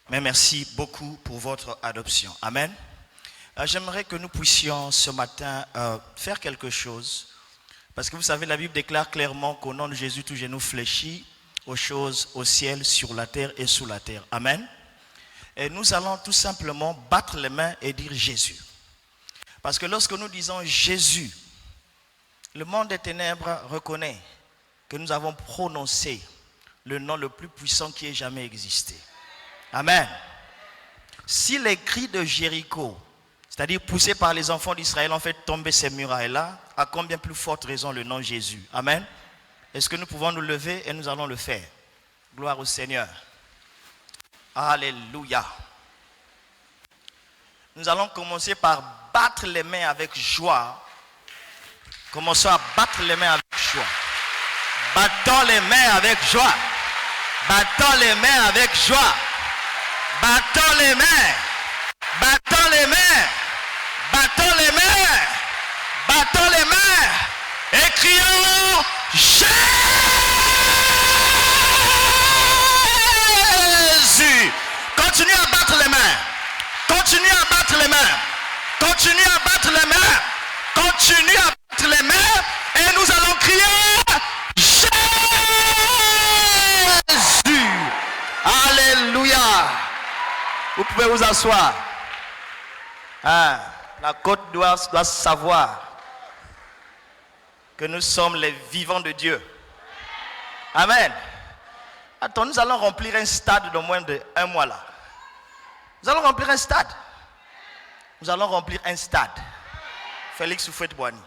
Mais merci beaucoup pour votre adoption. Amen. J'aimerais que nous puissions ce matin faire quelque chose. Parce que vous savez, la Bible déclare clairement qu'au nom de Jésus, tout genou fléchit aux choses au ciel, sur la terre et sous la terre. Amen. Et nous allons tout simplement battre les mains et dire Jésus. Parce que lorsque nous disons Jésus, le monde des ténèbres reconnaît que nous avons prononcé le nom le plus puissant qui ait jamais existé. Amen. Si les cris de Jéricho, c'est-à-dire poussés par les enfants d'Israël, ont fait tomber ces murailles-là, à combien plus forte raison le nom Jésus. Amen. Est-ce que nous pouvons nous lever et nous allons le faire? Gloire au Seigneur. Alléluia. Nous allons commencer par battre les mains avec joie. Commençons à battre les mains avec joie. Battons les mains avec joie. Battons les mains avec joie. Battons les mains. Battons les mains. Battons les mains. Battons les mains. Et crions Jésus. Continue à battre les mains. Continue à battre les mains. Continue à battre les mains. Continue à battre les mains. Et nous allons crier Jésus. Alléluia. Vous pouvez vous asseoir. La côte doit savoir que nous sommes les vivants de Dieu. Amen. Attends, nous allons remplir un stade de moins d'un mois là. Nous allons remplir un stade. Nous allons remplir un stade. Félix Houphouët-Boigny.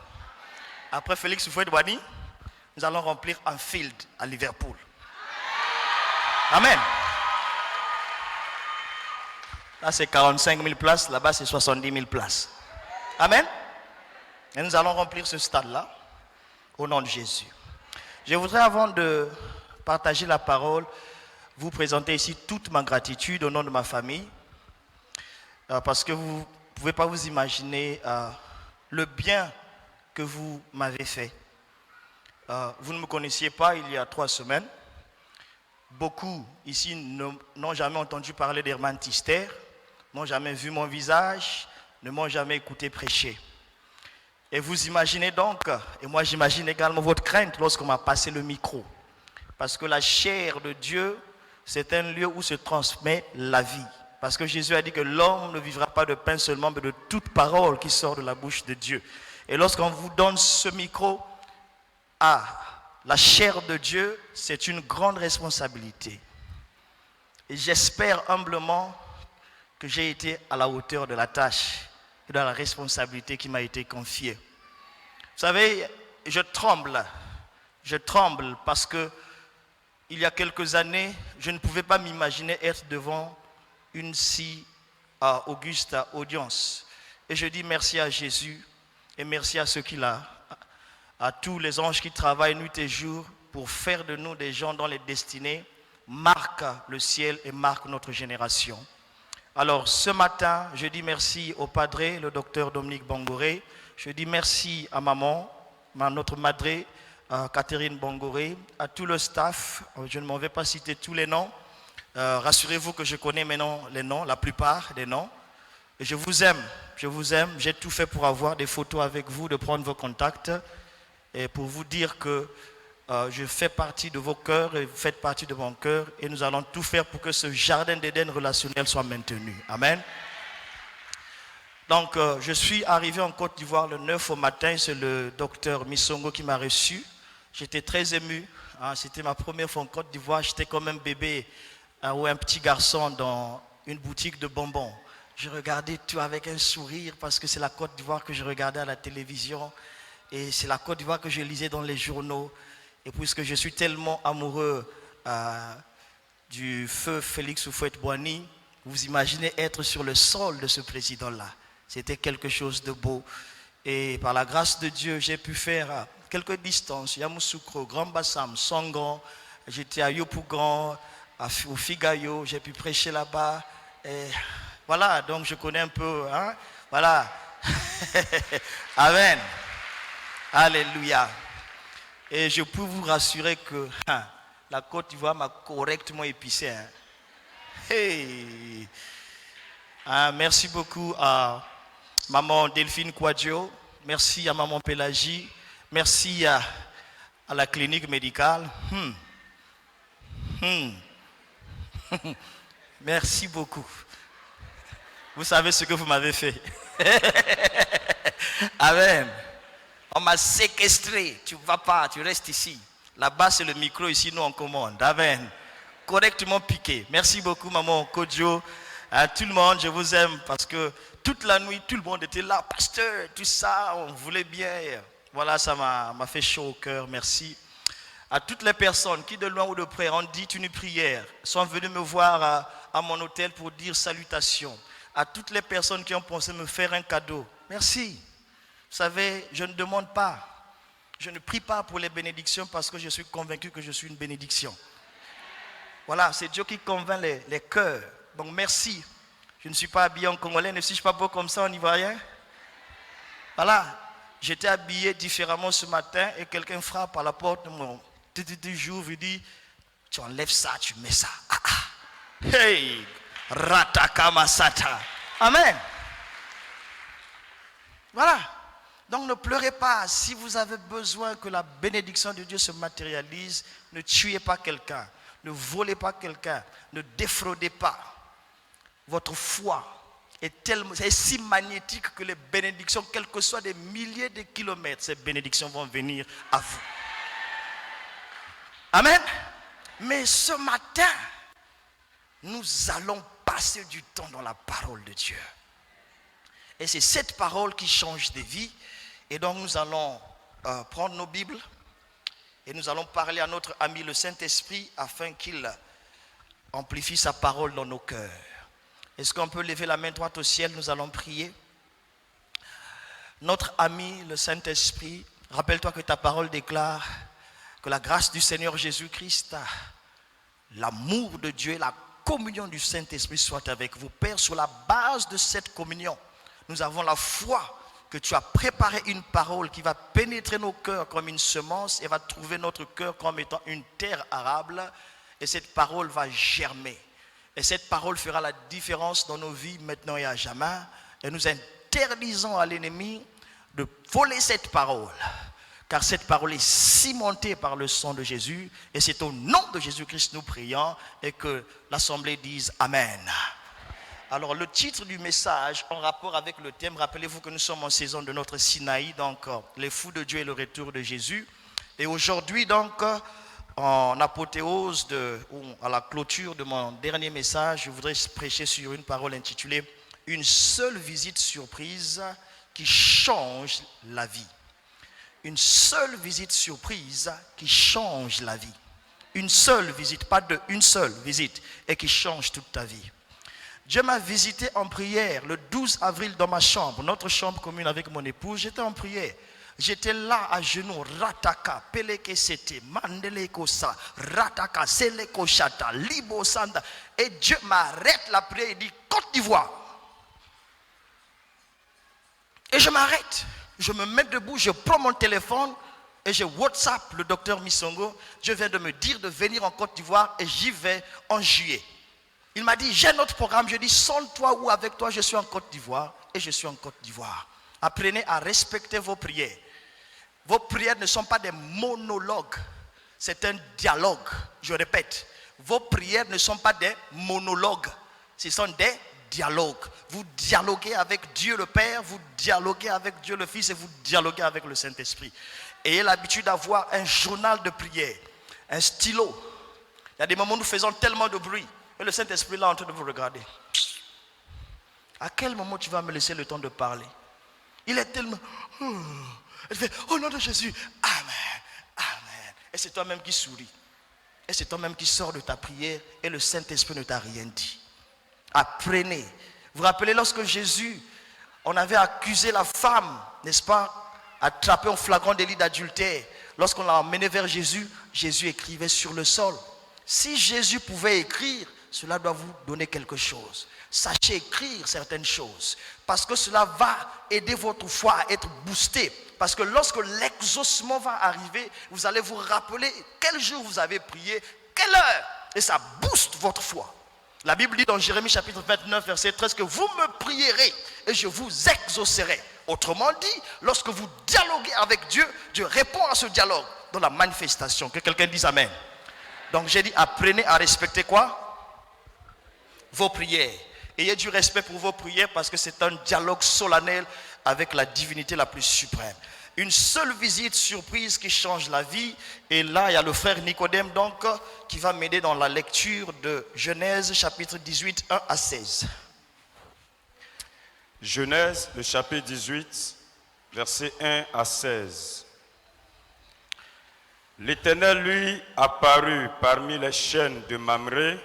Après Félix Houphouët-Boigny, nous allons remplir un field à Liverpool. Amen. Là, c'est 45 000 places. Là-bas, c'est 70 000 places. Amen. Et nous allons remplir ce stade-là au nom de Jésus. Je voudrais, avant de partager la parole, vous présenter ici toute ma gratitude au nom de ma famille. Parce que vous ne pouvez pas vous imaginer le bien que vous m'avez fait. Vous ne me connaissiez pas il y a 3 semaines. Beaucoup ici n'ont jamais entendu parler d'Herman Tister, n'ont jamais vu mon visage, ne m'ont jamais écouté prêcher. Et vous imaginez donc, et moi j'imagine également votre crainte lorsqu'on m'a passé le micro. Parce que la chair de Dieu, c'est un lieu où se transmet la vie. Parce que Jésus a dit que l'homme ne vivra pas de pain seulement, mais de toute parole qui sort de la bouche de Dieu. Et lorsqu'on vous donne ce micro, la chair de Dieu, c'est une grande responsabilité. Et j'espère humblement que j'ai été à la hauteur de la tâche et de la responsabilité qui m'a été confiée. Vous savez, je tremble parce que il y a quelques années, je ne pouvais pas m'imaginer être devant une si auguste audience. Et je dis merci à Jésus et merci à ceux qu'il a, à tous les anges qui travaillent nuit et jour pour faire de nous des gens dont les destinées marquent le ciel et marquent notre génération. Alors ce matin, je dis merci au padré, le docteur Dominique Bangoré. Je dis merci à maman, notre madré, Catherine Bangoré, à tout le staff. Je ne m'en vais pas citer tous les noms. Rassurez-vous que je connais maintenant les noms, la plupart des noms. Et je vous aime. J'ai tout fait pour avoir des photos avec vous, de prendre vos contacts et pour vous dire que je fais partie de vos cœurs et vous faites partie de mon cœur et nous allons tout faire pour que ce jardin d'Éden relationnel soit maintenu. Amen. Donc, je suis arrivé en Côte d'Ivoire le 9 au matin. C'est le docteur Missongo qui m'a reçu. J'étais très ému. C'était ma première fois en Côte d'Ivoire. J'étais comme un bébé ou un petit garçon dans une boutique de bonbons. Je regardais tout avec un sourire parce que c'est la Côte d'Ivoire que je regardais à la télévision. Et c'est la Côte d'Ivoire que je lisais dans les journaux. Et puisque je suis tellement amoureux du feu Félix Houphouët-Boigny, vous imaginez être sur le sol de ce président-là. C'était quelque chose de beau. Et par la grâce de Dieu, j'ai pu faire quelques distances. Yamoussoukro, Grand Bassam, Songon. J'étais à Yopougon, au Figayo. J'ai pu prêcher là-bas. Et voilà, donc je connais un peu. Voilà. Amen. Alléluia. Et je peux vous rassurer que la Côte d'Ivoire m'a correctement épicé. Hey. Merci beaucoup à maman Delphine Quadio. Merci à maman Pélagie. Merci à la clinique médicale. Merci beaucoup. Vous savez ce que vous m'avez fait. Amen. On m'a séquestré. Tu ne vas pas, tu restes ici. Là-bas, c'est le micro. Ici, nous, on commande. Amen. Correctement piqué. Merci beaucoup, maman Kodjo. À tout le monde, je vous aime parce que toute la nuit, tout le monde était là. Pasteur, tout ça, on voulait bien. Voilà, ça m'a fait chaud au cœur. Merci. À toutes les personnes qui, de loin ou de près, ont dit une prière, sont venues me voir à mon hôtel pour dire salutations. À toutes les personnes qui ont pensé me faire un cadeau. Merci. Vous savez, je ne demande pas. Je ne prie pas pour les bénédictions parce que je suis convaincu que je suis une bénédiction. Voilà, c'est Dieu qui convainc les cœurs. Donc merci. Je ne suis pas habillé en congolais, ne suis-je pas beau comme ça en ivoirien? Voilà, j'étais habillé différemment ce matin et quelqu'un frappe à la porte de mon j'ouvre, il dit, tu enlèves ça, tu mets ça. Hey, rataka masata. Amen. Voilà. Donc ne pleurez pas. Si vous avez besoin que la bénédiction de Dieu se matérialise, ne tuez pas quelqu'un, ne volez pas quelqu'un, ne défraudez pas. Votre foi est si magnétique que les bénédictions, quels que soient des milliers de kilomètres, ces bénédictions vont venir à vous. Amen. Mais ce matin, nous allons passer du temps dans la parole de Dieu. Et c'est cette parole qui change des vies. Et donc nous allons prendre nos Bibles et nous allons parler à notre ami le Saint-Esprit afin qu'il amplifie sa parole dans nos cœurs. Est-ce qu'on peut lever la main droite au ciel? Nous allons prier. Notre ami le Saint-Esprit, rappelle-toi que ta parole déclare que la grâce du Seigneur Jésus-Christ, l'amour de Dieu et la communion du Saint-Esprit soient avec vous. Père, sur la base de cette communion, nous avons la foi que tu as préparé une parole qui va pénétrer nos cœurs comme une semence et va trouver notre cœur comme étant une terre arable. Et cette parole va germer. Et cette parole fera la différence dans nos vies maintenant et à jamais. Et nous interdisons à l'ennemi de voler cette parole. Car cette parole est cimentée par le sang de Jésus. Et c'est au nom de Jésus-Christ nous prions et que l'Assemblée dise Amen. Alors le titre du message en rapport avec le thème, rappelez-vous que nous sommes en saison de notre Sinaï, donc les fous de Dieu et le retour de Jésus. Et aujourd'hui donc, en apothéose ou à la clôture de mon dernier message, je voudrais prêcher sur une parole intitulée « Une seule visite surprise qui change la vie ». Une seule visite surprise qui change la vie. Une seule visite, pas deux, une seule visite et qui change toute ta vie. Dieu m'a visité en prière le 12 avril dans ma chambre, notre chambre commune avec mon épouse. J'étais en prière. J'étais là à genoux, rataka, peleke sete, mandele kosa, rataka, seleko chata, libo sanda. Et Dieu m'arrête la prière et dit Côte d'Ivoire. Et je m'arrête. Je me mets debout, je prends mon téléphone et je WhatsApp le docteur Misongo. Je viens de me dire de venir en Côte d'Ivoire et j'y vais en juillet. Il m'a dit, j'ai notre programme. Je dis, sans toi ou avec toi, je suis en Côte d'Ivoire et je suis en Côte d'Ivoire. Apprenez à respecter vos prières. Vos prières ne sont pas des monologues. C'est un dialogue. Je répète, vos prières ne sont pas des monologues. Ce sont des dialogues. Vous dialoguez avec Dieu le Père, vous dialoguez avec Dieu le Fils et vous dialoguez avec le Saint-Esprit. Ayez l'habitude d'avoir un journal de prière, un stylo. Il y a des moments où nous faisons tellement de bruit. Et le Saint-Esprit est là en train de vous regarder. À quel moment tu vas me laisser le temps de parler? Il est tellement... Il fait, au nom de Jésus, Amen, Amen. Et c'est toi-même qui souris. Et c'est toi-même qui sors de ta prière et le Saint-Esprit ne t'a rien dit. Apprenez. Vous vous rappelez lorsque Jésus, on avait accusé la femme, n'est-ce pas, attrapée en flagrant délit d'adultère. Lorsqu'on l'a emmené vers Jésus, Jésus écrivait sur le sol. Si Jésus pouvait écrire, cela doit vous donner quelque chose. Sachez écrire certaines choses. Parce que cela va aider votre foi à être boostée. Parce que lorsque l'exaucement va arriver, vous allez vous rappeler quel jour vous avez prié, quelle heure. Et ça booste votre foi. La Bible dit dans Jérémie chapitre 29, verset 13 que vous me prierez et je vous exaucerai. Autrement dit, lorsque vous dialoguez avec Dieu, Dieu répond à ce dialogue dans la manifestation. Que quelqu'un dise Amen. Donc j'ai dit, apprenez à respecter quoi? Vos prières. Ayez du respect pour vos prières parce que c'est un dialogue solennel avec la divinité la plus suprême. Une seule visite surprise qui change la vie. Et là, il y a le frère Nicodème donc qui va m'aider dans la lecture de Genèse chapitre 18, 1 à 16. Genèse, le chapitre 18, versets 1 à 16. L'Éternel lui apparut parmi les chênes de Mamré,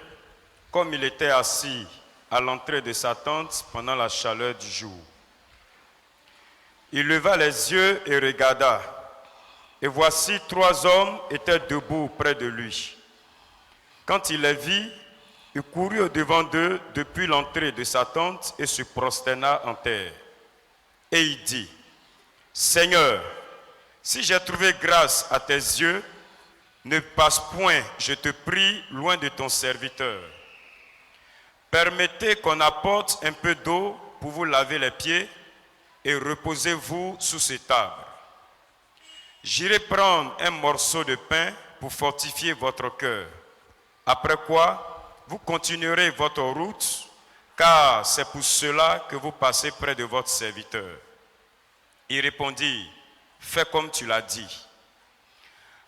comme il était assis à l'entrée de sa tente pendant la chaleur du jour. Il leva les yeux et regarda, et voici 3 hommes étaient debout près de lui. Quand il les vit, il courut au-devant d'eux depuis l'entrée de sa tente et se prosterna en terre. Et il dit, « Seigneur, si j'ai trouvé grâce à tes yeux, ne passe point, je te prie, loin de ton serviteur. Permettez qu'on apporte un peu d'eau pour vous laver les pieds et reposez-vous sous cet arbre. J'irai prendre un morceau de pain pour fortifier votre cœur. Après quoi, vous continuerez votre route, car c'est pour cela que vous passez près de votre serviteur. » Il répondit, « Fais comme tu l'as dit. »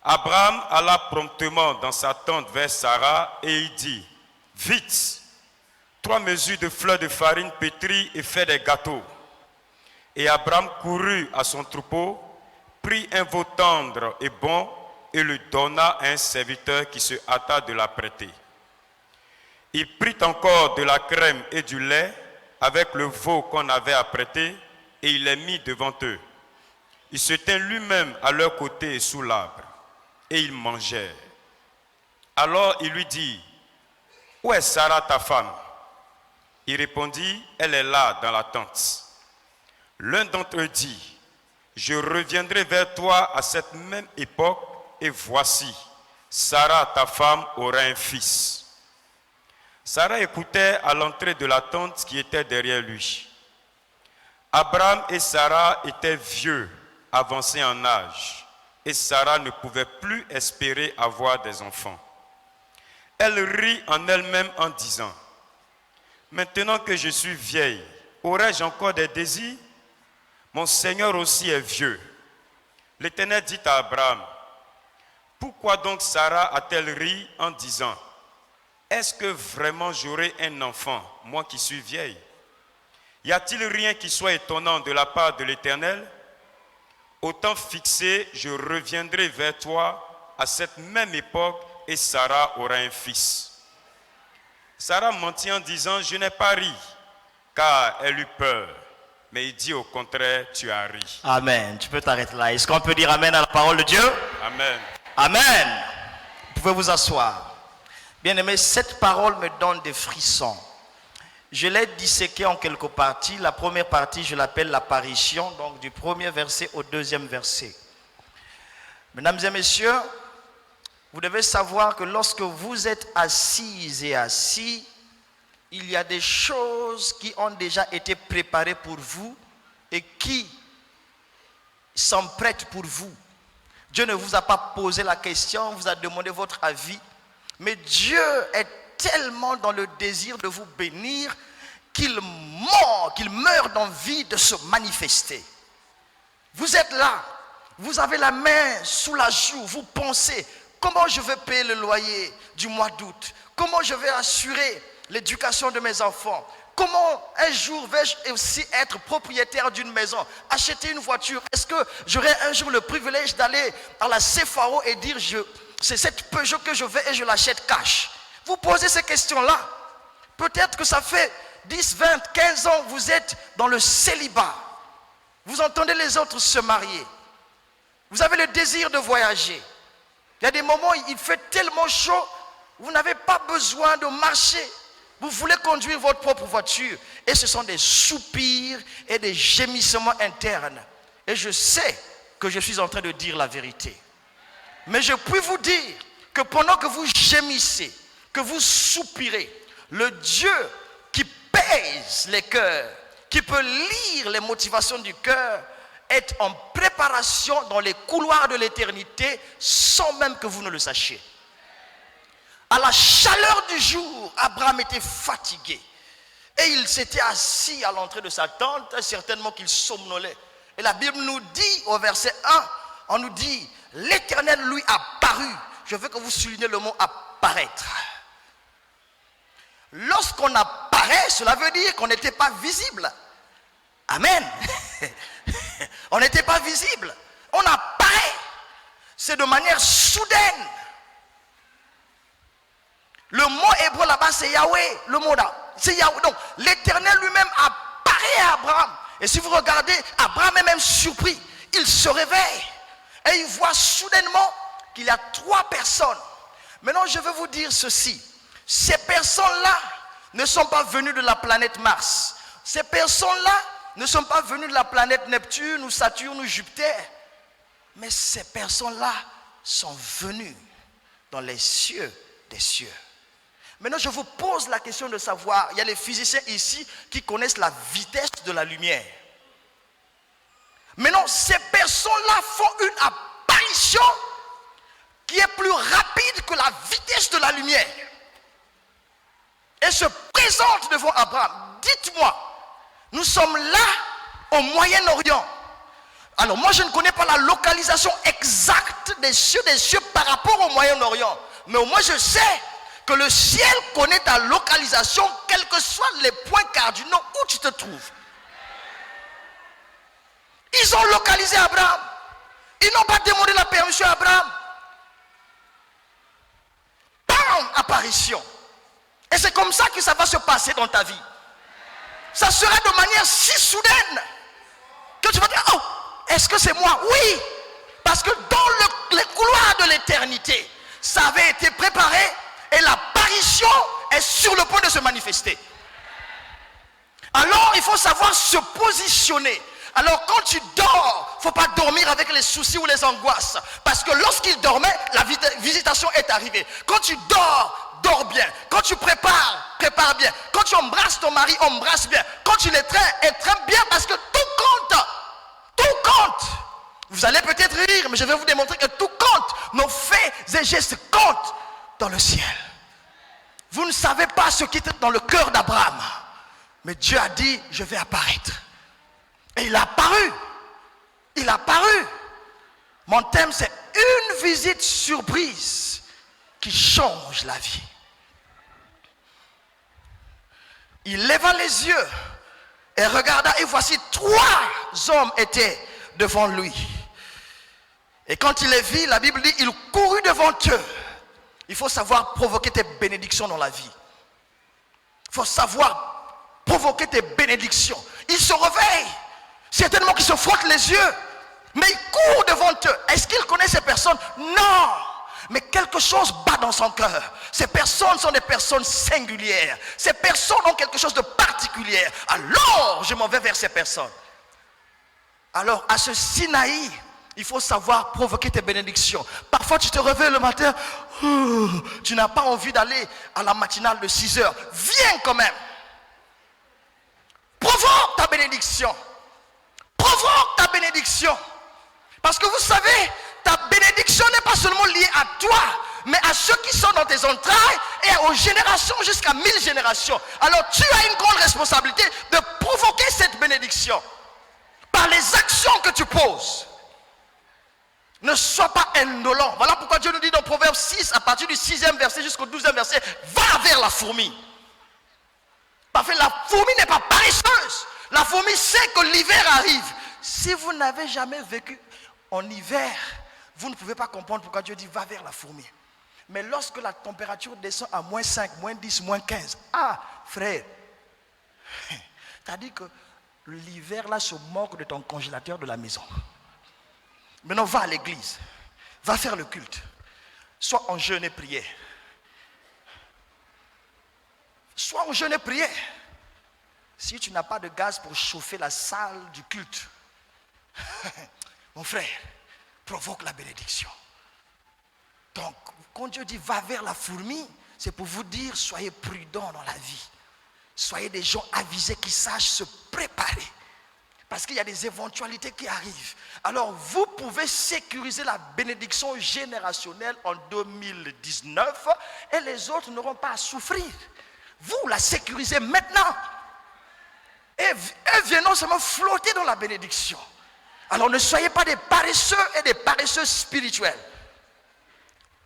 Abraham alla promptement dans sa tente vers Sarah et il dit, « Vite, 3 mesures de fleurs de farine pétrie et fais des gâteaux. » Et Abraham courut à son troupeau, prit un veau tendre et bon et le donna à un serviteur qui se hâta de l'apprêter. Il prit encore de la crème et du lait avec le veau qu'on avait apprêté et il les mit devant eux. Il se tint lui-même à leur côté et sous l'arbre et ils mangèrent. Alors il lui dit, « Où est Sarah ta femme ?» Il répondit, « Elle est là dans la tente. » L'un d'entre eux dit, « Je reviendrai vers toi à cette même époque, et voici, Sarah, ta femme, aura un fils. » Sarah écoutait à l'entrée de la tente qui était derrière lui. Abraham et Sarah étaient vieux, avancés en âge, et Sarah ne pouvait plus espérer avoir des enfants. Elle rit en elle-même en disant, « Maintenant que je suis vieille, aurais-je encore des désirs? Mon Seigneur aussi est vieux. » L'Éternel dit à Abraham, « Pourquoi donc Sarah a-t-elle ri en disant, « Est-ce que vraiment j'aurai un enfant, moi qui suis vieille? Y a-t-il rien qui soit étonnant de la part de l'Éternel? Au temps fixé, je reviendrai vers toi à cette même époque et Sarah aura un fils. » Sarah mentit en disant, « Je n'ai pas ri, car elle eut peur. » Mais il dit au contraire, « Tu as ri. » Amen. Tu peux t'arrêter là. Est-ce qu'on peut dire Amen à la parole de Dieu? Amen. Amen. Vous pouvez vous asseoir. Bien-aimés, cette parole me donne des frissons. Je l'ai disséquée en quelques parties. La première partie, je l'appelle l'apparition, donc du premier verset au deuxième verset. Mesdames et messieurs, vous devez savoir que lorsque vous êtes assises et assis, il y a des choses qui ont déjà été préparées pour vous et qui sont prêtes pour vous. Dieu ne vous a pas posé la question, vous a demandé votre avis, mais Dieu est tellement dans le désir de vous bénir qu'il meurt d'envie de se manifester. Vous êtes là, vous avez la main sous la joue, vous pensez, comment je vais payer le loyer du mois d'août? Comment je vais assurer l'éducation de mes enfants? Comment un jour vais-je aussi être propriétaire d'une maison, acheter une voiture? Est-ce que j'aurai un jour le privilège d'aller à la CFAO et dire c'est cette Peugeot que je veux et je l'achète cash? Vous posez ces questions-là. Peut-être que ça fait 10, 20, 15 ans que vous êtes dans le célibat. Vous entendez les autres se marier. Vous avez le désir de voyager. Il y a des moments où il fait tellement chaud, vous n'avez pas besoin de marcher. Vous voulez conduire votre propre voiture. Et ce sont des soupirs et des gémissements internes. Et je sais que je suis en train de dire la vérité. Mais je puis vous dire que pendant que vous gémissez, que vous soupirez, Le Dieu qui pèse les cœurs, qui peut lire les motivations du cœur, est en préparation dans les couloirs de l'éternité sans même que vous ne le sachiez. À la chaleur du jour, Abraham était fatigué. Et il s'était assis à l'entrée de sa tente, certainement qu'il somnolait. Et la Bible nous dit, au verset 1, on nous dit, l'Éternel lui apparut. Je veux que vous souligniez le mot apparaître. Lorsqu'on apparaît, cela veut dire qu'on n'était pas visible. Amen. On n'était pas visible. On apparaît. C'est de manière soudaine. Le mot hébreu là-bas, c'est Yahweh. Le mot là, c'est Yahweh. Donc, l'Éternel lui-même apparaît à Abraham. Et si vous regardez, Abraham est même surpris. Il se réveille. Et il voit soudainement qu'il y a 3 personnes. Maintenant, je veux vous dire ceci. Ces personnes-là ne sont pas venues de la planète Mars. Ces personnes-là ne sont pas venues de la planète Neptune ou Saturne ou Jupiter. Mais ces personnes-là sont venues dans les cieux des cieux. Maintenant, je vous pose la question de savoir, il y a les physiciens ici qui connaissent la vitesse de la lumière. Maintenant, ces personnes-là font une apparition qui est plus rapide que la vitesse de la lumière. Et se présentent devant Abraham. Dites-moi, nous sommes là au Moyen-Orient. Alors moi, je ne connais pas la localisation exacte des cieux par rapport au Moyen-Orient. Mais au moins, je sais que le ciel connaît ta localisation, quels que soient les points cardinaux où tu te trouves. Ils ont localisé Abraham. Ils n'ont pas demandé la permission à Abraham. Bam, apparition. Et c'est comme ça que ça va se passer dans ta vie. Ça sera de manière si soudaine que tu vas dire, oh, est-ce que c'est moi? Oui, parce que dans les couloirs de l'éternité, ça avait été préparé et l'apparition est sur le point de se manifester. Alors, il faut savoir se positionner. Alors, quand tu dors, il ne faut pas dormir avec les soucis ou les angoisses. Parce que lorsqu'il dormait, la visitation est arrivée. Quand tu dors, dors bien. Quand tu prépares, prépare bien. Quand tu embrasses ton mari, embrasse bien. Quand tu l'étreins, étreins bien parce que tout compte. Tout compte. Vous allez peut-être rire, mais je vais vous démontrer que tout compte. Nos faits et gestes comptent dans le ciel. Vous ne savez pas ce qui était dans le cœur d'Abraham. Mais Dieu a dit, je vais apparaître. Et il a apparu. Il a apparu. Mon thème, c'est une visite surprise qui change la vie. Il leva les yeux et regarda, et voici 3 hommes étaient devant lui. Et quand il les vit, la Bible dit, il courut devant eux. Il faut savoir provoquer tes bénédictions dans la vie. Il faut savoir provoquer tes bénédictions. Il se réveille. Certainement qu'il se frotte les yeux. Mais il court devant eux. Est-ce qu'il connaît ces personnes? Non. Mais quelque chose bat dans son cœur. Ces personnes sont des personnes singulières. Ces personnes ont quelque chose de particulier. Alors, je m'en vais vers ces personnes. Alors, à ce Sinaï, il faut savoir provoquer tes bénédictions. Parfois, tu te réveilles le matin, tu n'as pas envie d'aller à la matinale de 6 heures. Viens quand même. Provoque ta bénédiction. Provoque ta bénédiction. Parce que vous savez, ta bénédiction n'est pas seulement liée à toi, mais à ceux qui sont dans tes entrailles et aux générations jusqu'à 1000 générations. Alors tu as une grande responsabilité de provoquer cette bénédiction par les actions que tu poses. Ne sois pas indolent. Voilà pourquoi Dieu nous dit dans Proverbe 6, à partir du 6e verset jusqu'au 12e verset, va vers la fourmi. Parce que la fourmi n'est pas paresseuse. La fourmi sait que l'hiver arrive. Si vous n'avez jamais vécu en hiver, vous ne pouvez pas comprendre pourquoi Dieu dit va vers la fourmi. Mais lorsque la température descend à moins 5, moins 10, moins 15, ah frère, t'as dit que l'hiver là se moque de ton congélateur de la maison. Maintenant va à l'église, va faire le culte, sois en jeûne et prière. Sois en jeûne et prière. Si tu n'as pas de gaz pour chauffer la salle du culte, mon frère, provoque la bénédiction. Donc, quand Dieu dit va vers la fourmi, c'est pour vous dire, soyez prudents dans la vie. Soyez des gens avisés qui sachent se préparer. Parce qu'il y a des éventualités qui arrivent. Alors, vous pouvez sécuriser la bénédiction générationnelle en 2019 et les autres n'auront pas à souffrir. Vous la sécurisez maintenant. Et viennent seulement flotter dans la bénédiction. Alors, ne soyez pas des paresseux et des paresseux spirituels.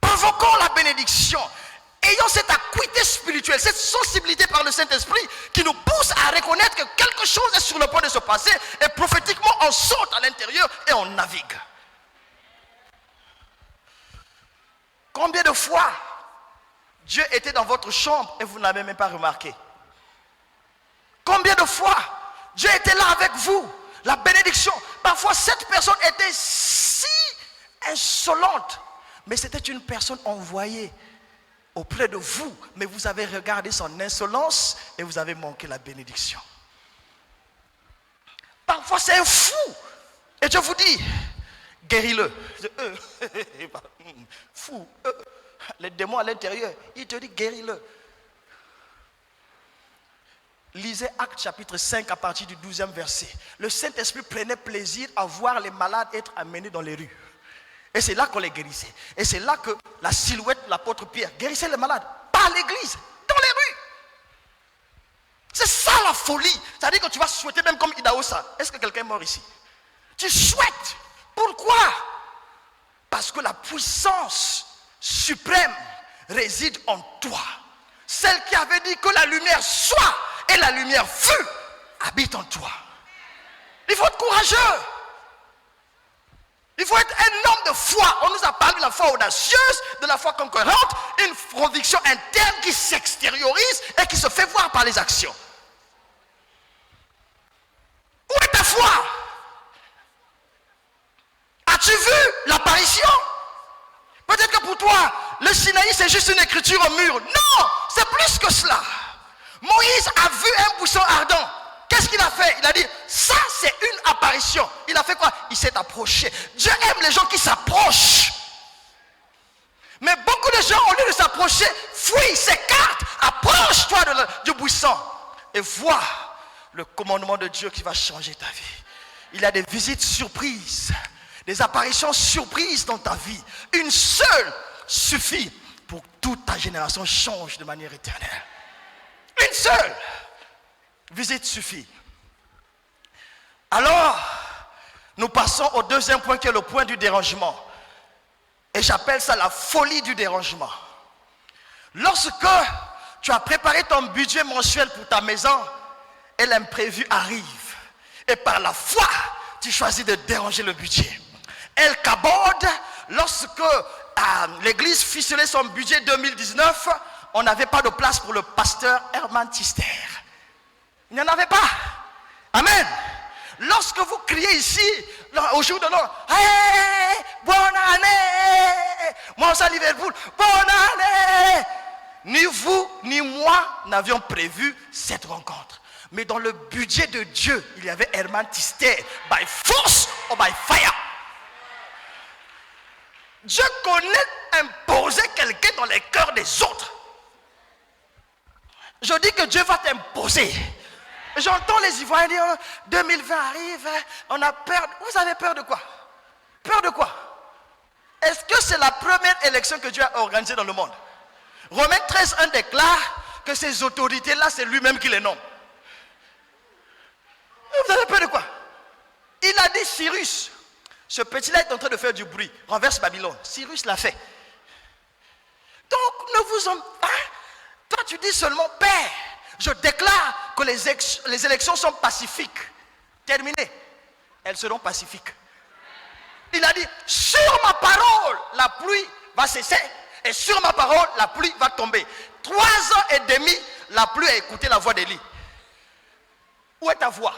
Provoquons la bénédiction. Ayant cette acuité spirituelle, cette sensibilité par le Saint-Esprit qui nous pousse à reconnaître que quelque chose est sur le point de se passer et prophétiquement on saute à l'intérieur et on navigue. Combien de fois Dieu était dans votre chambre et vous n'avez même pas remarqué? Combien de fois Dieu était là avec vous? La bénédiction. Parfois cette personne était si insolente, mais c'était une personne envoyée auprès de vous, mais vous avez regardé son insolence et vous avez manqué la bénédiction. Parfois c'est un fou et Dieu vous dit, guéris-le. Fou, les démons à l'intérieur, il te dit guéris-le. Lisez Actes chapitre 5 à partir du 12e verset. Le Saint-Esprit prenait plaisir à voir les malades être amenés dans les rues. Et c'est là qu'on les guérissait. Et c'est là que la silhouette de l'apôtre Pierre guérissait les malades. Pas à l'église, dans les rues. C'est ça la folie. C'est-à-dire que tu vas souhaiter même comme Idaosa. Est-ce que quelqu'un est mort ici? Tu souhaites. Pourquoi? Parce que la puissance suprême réside en toi. Celle qui avait dit que la lumière soit et la lumière fut habite en toi. Il faut être courageux. Il faut être un homme de foi. On nous a parlé de la foi audacieuse, de la foi conquérante, une conviction interne qui s'extériorise et qui se fait voir par les actions. Où est ta foi? As-tu vu l'apparition? Peut-être que pour toi, le Sinaï c'est juste une écriture au mur. Non, c'est plus que cela. Moïse a vu un buisson ardent. Qu'est-ce qu'il a fait? Il a dit, ça c'est une apparition. Il a fait quoi? Il s'est approché. Dieu aime les gens qui s'approchent. Mais beaucoup de gens, au lieu de s'approcher, fuient, s'écartent. Approche-toi du buisson et vois le commandement de Dieu qui va changer ta vie. Il y a des visites surprises, des apparitions surprises dans ta vie. Une seule suffit pour que toute ta génération change de manière éternelle. Une seule visite suffit. Alors, nous passons au deuxième point qui est le point du dérangement. Et j'appelle ça la folie du dérangement. Lorsque tu as préparé ton budget mensuel pour ta maison et l'imprévu arrive. Et par la foi, tu choisis de déranger le budget. El Kabod, lorsque l'église ficelait son budget 2019, on n'avait pas de place pour le pasteur Herman Tister. Il n'y en avait pas. Amen. Lorsque vous criez ici, au jour de l'an, hey, bonne année, moi à Liverpool, bonne année. Ni vous, ni moi n'avions prévu cette rencontre. Mais dans le budget de Dieu, il y avait Herman Tister, by force or by fire. Dieu connaît imposer quelqu'un dans les cœurs des autres. Je dis que Dieu va t'imposer. J'entends les Ivoiriens dire 2020 arrive, on a peur. Vous avez peur de quoi? Peur de quoi? Est-ce que c'est la première élection que Dieu a organisée dans le monde? Romains 13:1 déclare que ces autorités-là, c'est lui-même qui les nomme. Vous avez peur de quoi? Il a dit Cyrus. Ce petit-là est en train de faire du bruit. Renverse Babylone. Cyrus l'a fait. Donc, ne vous en... Toi, tu dis seulement, Père, je déclare que les élections sont pacifiques. Terminé. Elles seront pacifiques. Il a dit, sur ma parole, la pluie va cesser. Et sur ma parole, la pluie va tomber. 3 ans et demi, la pluie a écouté la voix d'Élie. Où est ta voix?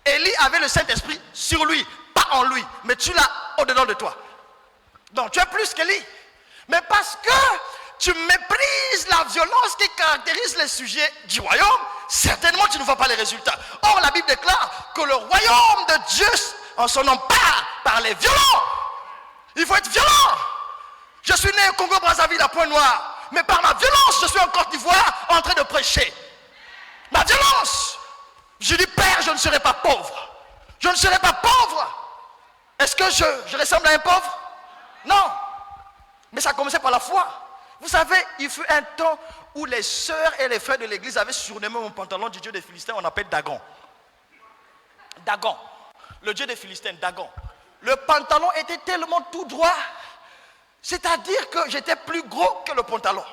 Élie avait le Saint-Esprit sur lui, pas en lui, mais tu l'as au-dedans de toi. Donc tu es plus qu'Élie. Mais parce que tu méprises la violence qui caractérise les sujets du royaume, certainement tu ne vois pas les résultats. Or la Bible déclare que le royaume de Dieu en son nom par les violents. Il faut être violent. Je suis né au Congo-Brazzaville à Pointe-Noire. Mais par ma violence, je suis en Côte d'Ivoire en train de prêcher. Ma violence. Je dis, Père, je ne serai pas pauvre. Je ne serai pas pauvre. Est-ce que je ressemble à un pauvre? Non. Mais ça a commencé par la foi. Vous savez, il fut un temps où les sœurs et les frères de l'église avaient surnommé mon pantalon du dieu des Philistins, on appelle Dagon. Dagon. Le dieu des Philistins, Dagon. Le pantalon était tellement tout droit, c'est-à-dire que j'étais plus gros que le pantalon.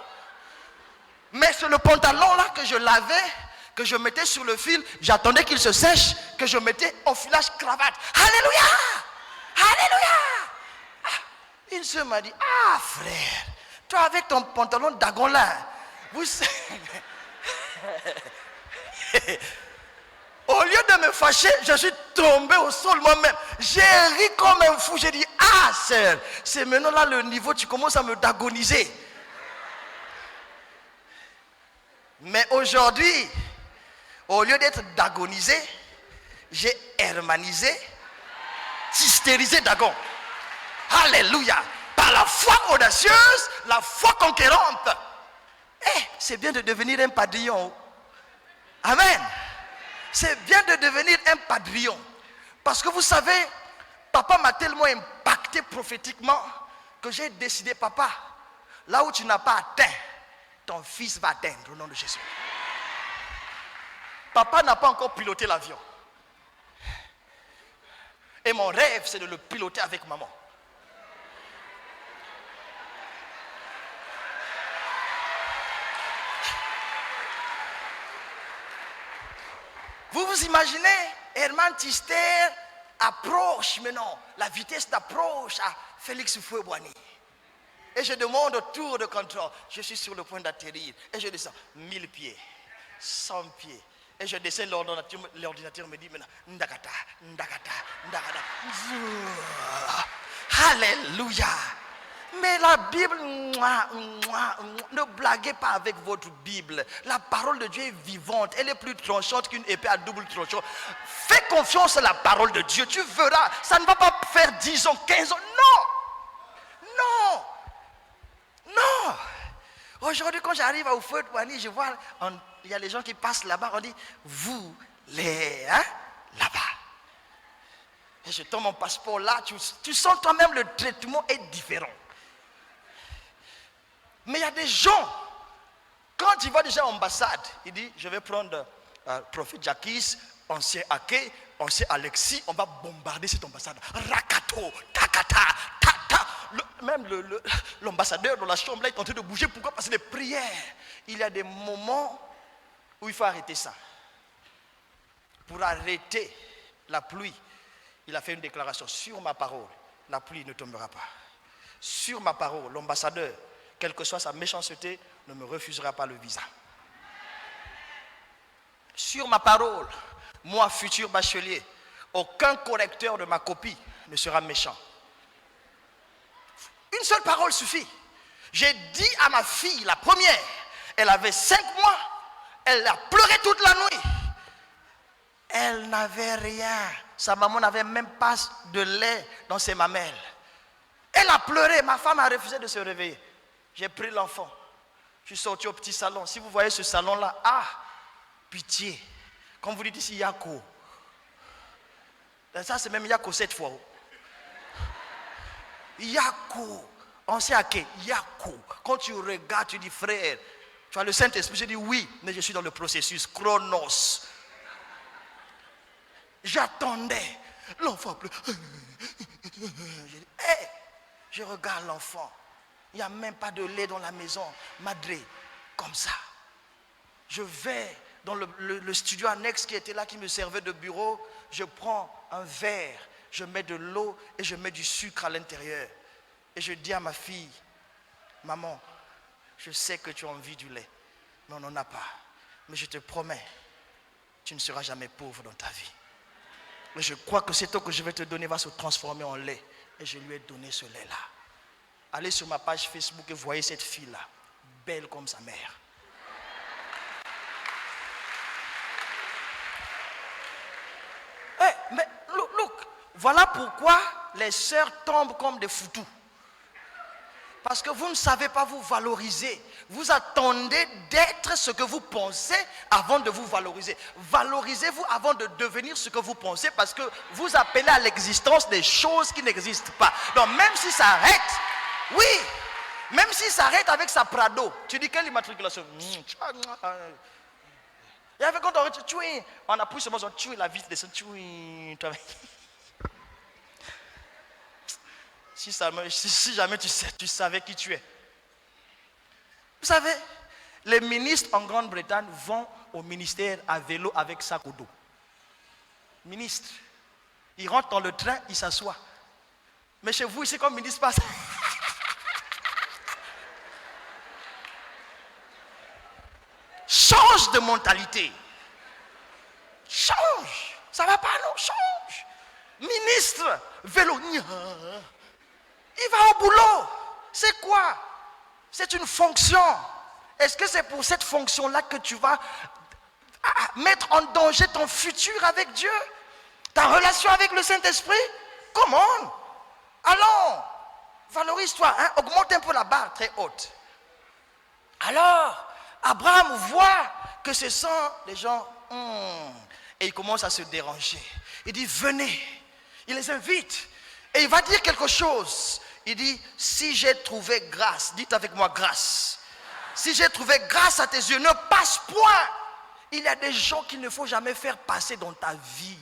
Mais c'est le pantalon là que je lavais, que je mettais sur le fil, j'attendais qu'il se sèche, que je mettais en filage cravate. Alléluia! Alléluia! Une sœur m'a dit, ah frère, toi avec ton pantalon Dagon là, vous savez... Au lieu de me fâcher, je suis tombé au sol moi-même. J'ai ri comme un fou. J'ai dit, ah sœur, c'est maintenant là le niveau, tu commences à me dagoniser. Mais aujourd'hui, au lieu d'être dagonisé, j'ai hermanisé, hystérisé Dagon. Alléluia. Par la foi audacieuse, la foi conquérante. C'est bien de devenir un padrillon. Amen. C'est bien de devenir un padrillon. Parce que vous savez, papa m'a tellement impacté prophétiquement que j'ai décidé, papa, là où tu n'as pas atteint, ton fils va atteindre au nom de Jésus. Papa n'a pas encore piloté l'avion. Et mon rêve, c'est de le piloter avec maman. Vous vous imaginez, Herman Tister approche maintenant, la vitesse d'approche à Félix Houphouët-Boigny. Et je demande au tour de contrôle, je suis sur le point d'atterrir. Et je descends 1000 pieds, 100 pieds. Et je descends, l'ordinateur me dit maintenant, Ndakata, Ndakata, Ndakata. Alléluia. Mais la Bible, ne blaguez pas avec votre Bible. La parole de Dieu est vivante. Elle est plus tranchante qu'une épée à double tranchant. Fais confiance à la parole de Dieu. Tu verras, ça ne va pas faire 10 ans, 15 ans. Non. Non. Non. Aujourd'hui, quand j'arrive à Houphouët-Boigny, je vois, il y a les gens qui passent là-bas. On dit, vous, là-bas. Et je tombe mon passeport là. Tu sens toi-même le traitement est différent. Mais il y a des gens, quand ils voient déjà l'ambassade, ils disent, je vais prendre prophète Jacques, ancien Ake, ancien Alexis, on va bombarder cette ambassade. Rakato, takata, tata. Même l'ambassadeur dans la chambre là est en train de bouger. Pourquoi? Parce que les prières, il y a des moments où il faut arrêter ça. Pour arrêter la pluie, il a fait une déclaration, sur ma parole, la pluie ne tombera pas. Sur ma parole, l'ambassadeur, quelle que soit sa méchanceté, ne me refusera pas le visa. Sur ma parole, moi, futur bachelier, aucun correcteur de ma copie ne sera méchant. Une seule parole suffit. J'ai dit à ma fille, la première, elle avait 5 mois, elle a pleuré toute la nuit. Elle n'avait rien. Sa maman n'avait même pas de lait dans ses mamelles. Elle a pleuré, ma femme a refusé de se réveiller. J'ai pris l'enfant. Je suis sorti au petit salon. Si vous voyez ce salon-là, pitié. Comme vous dites ici, Yako. Ça, c'est même Yako 7 fois. Yako. On sait à qui? Yako. Quand tu regardes, tu dis, frère, tu as le Saint-Esprit. Je dis, oui, mais je suis dans le processus. Chronos. J'attendais. L'enfant pleure. Je regarde l'enfant. Il n'y a même pas de lait dans la maison. Madré, comme ça. Je vais dans le studio annexe qui était là, qui me servait de bureau. Je prends un verre, je mets de l'eau et je mets du sucre à l'intérieur. Et je dis à ma fille, maman, je sais que tu as envie du lait, mais on n'en a pas. Mais je te promets, tu ne seras jamais pauvre dans ta vie. Et je crois que cette eau que je vais te donner va se transformer en lait. Et je lui ai donné ce lait-là. Allez sur ma page Facebook et voyez cette fille-là, belle comme sa mère. Mais look, voilà pourquoi les sœurs tombent comme des foutous. Parce que vous ne savez pas vous valoriser. Vous attendez d'être ce que vous pensez avant de vous valoriser. Valorisez-vous avant de devenir ce que vous pensez parce que vous appelez à l'existence des choses qui n'existent pas. Donc même si ça arrête, oui, même si ça arrête avec sa Prado, tu dis quelle immatriculation? Et avec quand on appuie seulement sur la vitre descend. Si jamais tu savais qui tu es. Vous savez, les ministres en Grande-Bretagne vont au ministère à vélo avec sac au dos. Ministre. Ils rentrent dans le train, ils s'assoient. Mais chez vous, ici, comme ministre passe. Change de mentalité. Change. Ça va pas, non? Change. Ministre, vélo. Il va au boulot. C'est quoi? C'est une fonction. Est-ce que c'est pour cette fonction-là que tu vas mettre en danger ton futur avec Dieu? Ta relation avec le Saint-Esprit? Comment? Allons, valorise-toi, hein? Augmente un peu la barre très haute. Alors, Abraham voit que ce sont des gens, et il commence à se déranger. Il dit, venez. Il les invite. Et il va dire quelque chose. Il dit, si j'ai trouvé grâce, dites avec moi grâce. Si j'ai trouvé grâce à tes yeux, ne passe point. Il y a des gens qu'il ne faut jamais faire passer dans ta vie.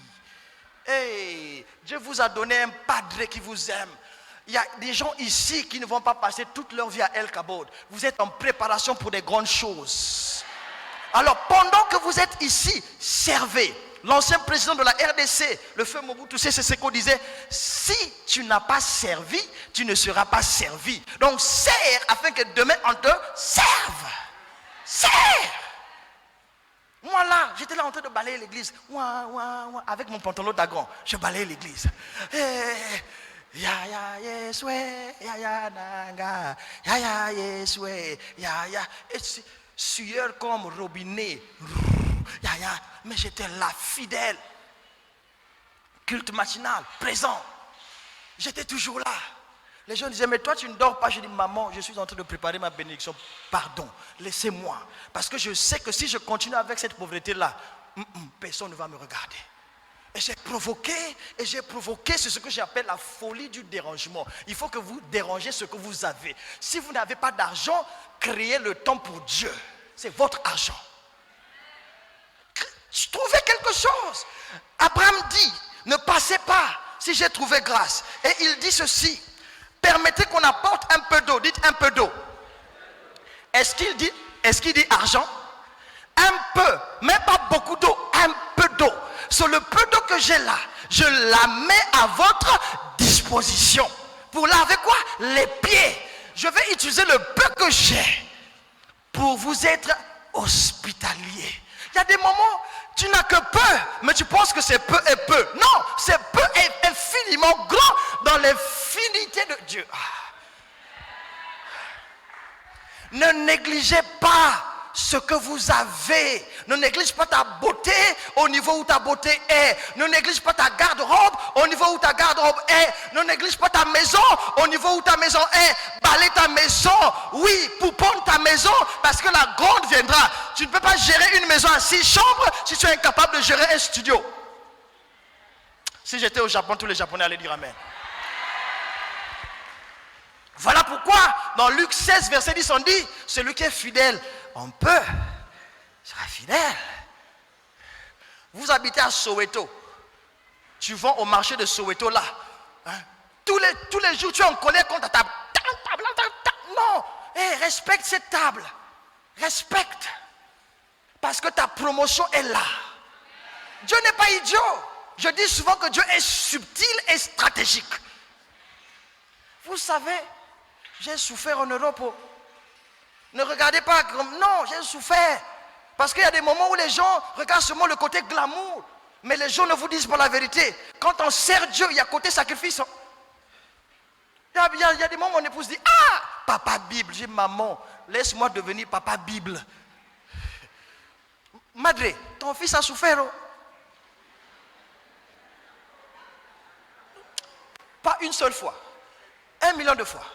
Hey, Dieu vous a donné un padre qui vous aime. Il y a des gens ici qui ne vont pas passer toute leur vie à El Kabod. Vous êtes en préparation pour des grandes choses. Alors pendant que vous êtes ici, servez. L'ancien président de la RDC, le feu Mobutu Sese Seko disait, si tu n'as pas servi, tu ne seras pas servi. Donc sers afin que demain on te serve. Sers. Moi là, j'étais là en train de balayer l'église. Avec mon pantalon d'agron, je balayais l'église. Ya ya yeswe, ya ya nanga, ya ya yeswe, ya ya. Sueur comme robinet. Ya ya. Mais j'étais là, fidèle. Culte matinal, présent. J'étais toujours là. Les gens disaient, mais toi tu ne dors pas. Je dis, maman, je suis en train de préparer ma bénédiction. Pardon, laissez-moi. Parce que je sais que si je continue avec cette pauvreté-là, personne ne va me regarder. Et j'ai provoqué, c'est ce que j'appelle la folie du dérangement. Il faut que vous dérangez ce que vous avez. Si vous n'avez pas d'argent, créez le temps pour Dieu. C'est votre argent. Trouvez quelque chose. Abraham dit, ne passez pas si j'ai trouvé grâce. Et il dit ceci, permettez qu'on apporte un peu d'eau. Dites un peu d'eau. Est-ce qu'il dit argent? Un peu, mais pas beaucoup d'eau, un peu d'eau. Sur le peu d'eau que j'ai là, je la mets à votre disposition. Pour laver quoi? Les pieds. Je vais utiliser le peu que j'ai pour vous être hospitalier. Il y a des moments, tu n'as que peu, mais tu penses que c'est peu et peu. Non, c'est peu et infiniment grand dans l'infinité de Dieu. Ne négligez pas ce que vous avez. Ne néglige pas ta beauté au niveau où ta beauté est. Ne néglige pas ta garde-robe au niveau où ta garde-robe est. Ne néglige pas ta maison au niveau où ta maison est. Balaye ta maison, oui, pouponne ta maison, parce que la grande viendra. Tu ne peux pas gérer une maison à 6 chambres si tu es incapable de gérer un studio. Si j'étais au Japon, tous les Japonais allaient dire amen. Voilà pourquoi dans Luc 16 verset 10 on dit, celui qui est fidèle on peut sera fidèle. Vous habitez à Soweto, tu vas au marché de Soweto là, hein? tous les jours tu es en colère contre ta table. Non, respecte cette table, respecte, parce que ta promotion est là. Dieu n'est pas idiot. Je dis souvent que Dieu est subtil et stratégique. Vous savez, j'ai souffert en Europe. Ne regardez pas comme... Non, j'ai souffert. Parce qu'il y a des moments où les gens regardent seulement le côté glamour. Mais les gens ne vous disent pas la vérité. Quand on sert Dieu, il y a côté sacrifice. Il y a des moments où mon épouse dit, ah, papa Bible. J'ai dit, maman, laisse-moi devenir papa Bible. Madre, ton fils a souffert. Pas une seule fois. 1 million de fois.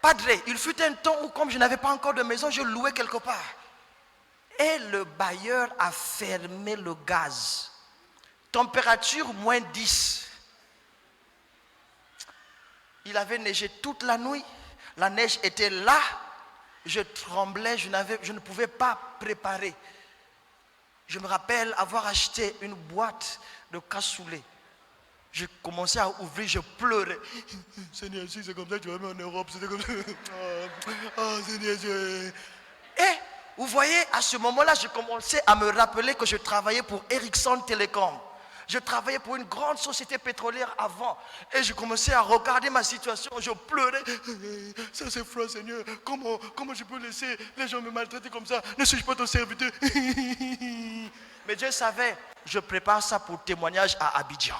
Padre, il fut un temps où comme je n'avais pas encore de maison, je louais quelque part. Et le bailleur a fermé le gaz. Température moins 10. Il avait neigé toute la nuit. La neige était là. Je tremblais, je ne pouvais pas préparer. Je me rappelle avoir acheté une boîte de cassoulet. Je commençais à ouvrir, je pleurais. Seigneur, si c'est comme ça, tu vas aller en Europe, c'était comme ça. Seigneur, Et vous voyez, à ce moment-là, je commençais à me rappeler que je travaillais pour Ericsson Telecom. Je travaillais pour une grande société pétrolière avant. Et je commençais à regarder ma situation. Je pleurais. Ça c'est froid, Seigneur. Comment je peux laisser les gens me maltraiter comme ça? Ne suis-je pas ton serviteur? Mais Dieu savait, je prépare ça pour témoignage à Abidjan.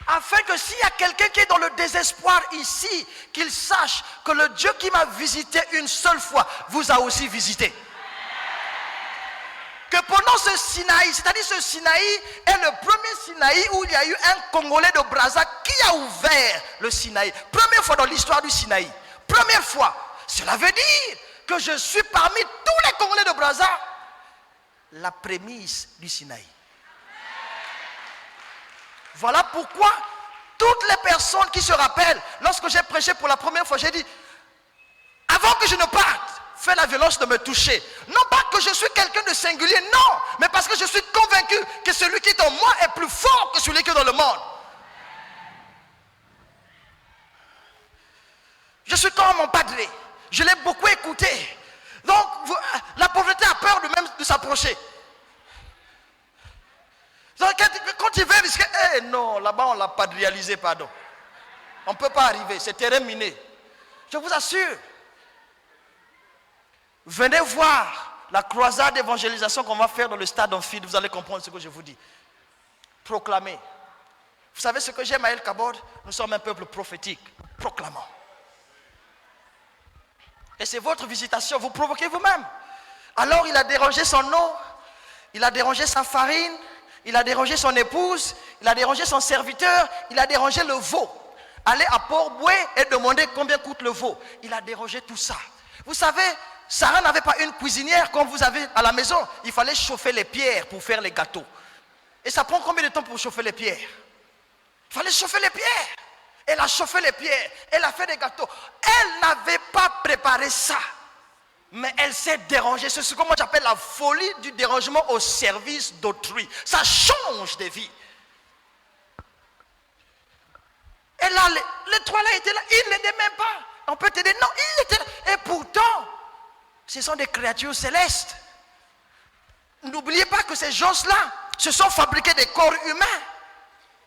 Afin que s'il y a quelqu'un qui est dans le désespoir ici, qu'il sache que le Dieu qui m'a visité une seule fois vous a aussi visité. Que pendant ce Sinaï, c'est-à-dire ce Sinaï est le premier Sinaï où il y a eu un Congolais de Brazza qui a ouvert le Sinaï. Première fois dans l'histoire du Sinaï. Première fois. Cela veut dire que je suis parmi tous les Congolais de Brazza la prémisse du Sinaï. Voilà pourquoi toutes les personnes qui se rappellent, lorsque j'ai prêché pour la première fois, j'ai dit, avant que je ne parte, fais la violence de me toucher. Non pas que je suis quelqu'un de singulier, non, mais parce que je suis convaincu que celui qui est en moi est plus fort que celui qui est dans le monde. Je suis comme mon padre, je l'ai beaucoup écouté. Donc, la pauvreté a peur de s'approcher. Donc, quand il veut risquer, non, là-bas on l'a pas réalisé, pardon. On ne peut pas arriver, c'est terrain miné. Je vous assure. Venez voir la croisade d'évangélisation qu'on va faire dans le stade Amphide, vous allez comprendre ce que je vous dis. Proclamer. Vous savez ce que j'aime à El Kabod? Nous sommes un peuple prophétique. Proclamons. Et c'est votre visitation, vous provoquez vous-même. Alors il a dérangé son eau, il a dérangé sa farine, il a dérangé son épouse, il a dérangé son serviteur, il a dérangé le veau. Aller à Port-Boué et demander combien coûte le veau. Il a dérangé tout ça. Vous savez, Sarah n'avait pas une cuisinière comme vous avez à la maison. Il fallait chauffer les pierres pour faire les gâteaux. Et ça prend combien de temps pour chauffer les pierres? Il fallait chauffer les pierres. Elle a chauffé les pierres. Elle a fait des gâteaux. Elle n'avait pas préparé ça. Mais elle s'est dérangée. C'est ce que moi j'appelle la folie du dérangement au service d'autrui. Ça change des vies. Et là, les trois là étaient là. Ils n'étaient même pas. On peut te dire non, ils étaient là. Et pourtant, ce sont des créatures célestes. N'oubliez pas que ces gens-là se sont fabriqués des corps humains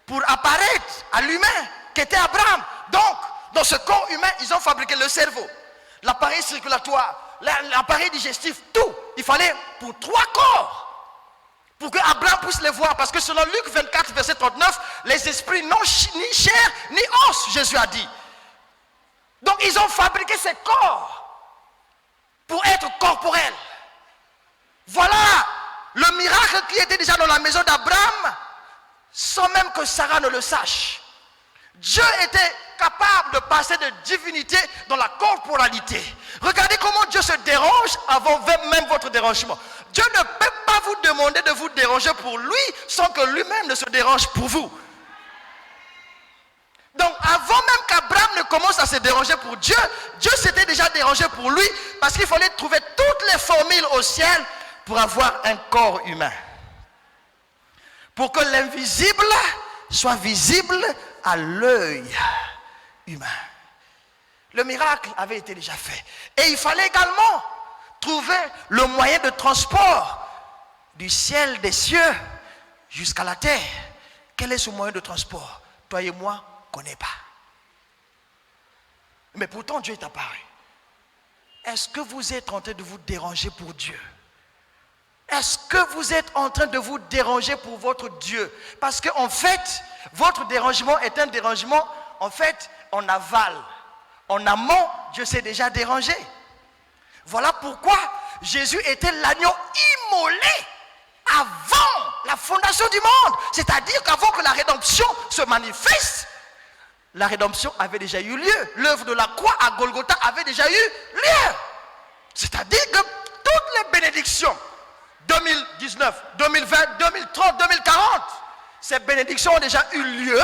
pour apparaître à l'humain qui était Abraham. Donc, dans ce corps humain, ils ont fabriqué le cerveau, l'appareil circulatoire, l'appareil digestif, tout. Il fallait pour 3 corps pour que Abraham puisse les voir. Parce que selon Luc 24, verset 39, les esprits n'ont ni chair ni os, Jésus a dit. Donc, ils ont fabriqué ces corps pour être corporels. Voilà le miracle qui était déjà dans la maison d'Abraham, sans même que Sarah ne le sache. Dieu était capable de passer de divinité dans la corporalité. Regardez comment Dieu se dérange avant même votre dérangement. Dieu ne peut pas vous demander de vous déranger pour lui sans que lui-même ne se dérange pour vous. Donc avant même qu'Abraham ne commence à se déranger pour Dieu, Dieu s'était déjà dérangé pour lui parce qu'il fallait trouver toutes les formules au ciel pour avoir un corps humain. Pour que l'invisible soit visible à l'œil humain. Le miracle avait été déjà fait. Et il fallait également trouver le moyen de transport du ciel des cieux jusqu'à la terre. Quel est ce moyen de transport? Toi et moi, on ne connaît pas. Mais pourtant Dieu est apparu. Est-ce que vous êtes en train de vous déranger pour Dieu? Est-ce que vous êtes en train de vous déranger pour votre Dieu? Parce qu'en fait, votre dérangement est un dérangement, en fait, en aval. En amont, Dieu s'est déjà dérangé. Voilà pourquoi Jésus était l'agneau immolé avant la fondation du monde. C'est-à-dire qu'avant que la rédemption se manifeste, la rédemption avait déjà eu lieu. L'œuvre de la croix à Golgotha avait déjà eu lieu. C'est-à-dire que toutes les bénédictions, 2019, 2020, 2030, 2040, ces bénédictions ont déjà eu lieu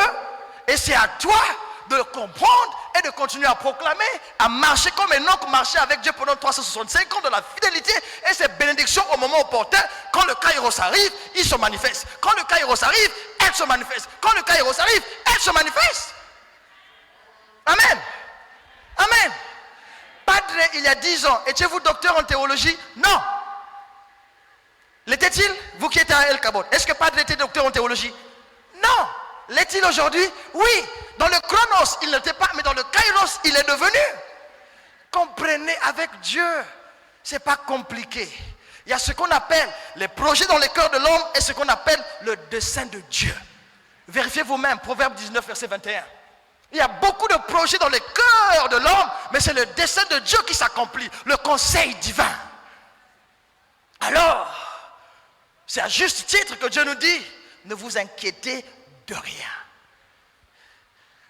et c'est à toi de comprendre et de continuer à proclamer, à marcher comme Enoch marchait avec Dieu pendant 365 ans de la fidélité et ces bénédictions au moment opportun, quand le Kairos arrive, il se manifeste. Quand le Kairos arrive, elle se manifeste. Quand le Kairos arrive, elle se manifeste. Amen. Amen. Padre, il y a 10 ans, étiez-vous docteur en théologie? Non. L'était-il? Vous qui étiez à El Kabot, est-ce que Padre était docteur en théologie? Non. L'est-il aujourd'hui? Oui. Dans le Chronos, il n'était pas, mais dans le Kairos, il est devenu. Comprenez, avec Dieu, c'est pas compliqué. Il y a ce qu'on appelle les projets dans le cœur de l'homme et ce qu'on appelle le dessein de Dieu. Vérifiez vous-même, Proverbe 19, verset 21. Il y a beaucoup de projets dans le cœur de l'homme, mais c'est le dessein de Dieu qui s'accomplit, le conseil divin. Alors, c'est à juste titre que Dieu nous dit, ne vous inquiétez de rien.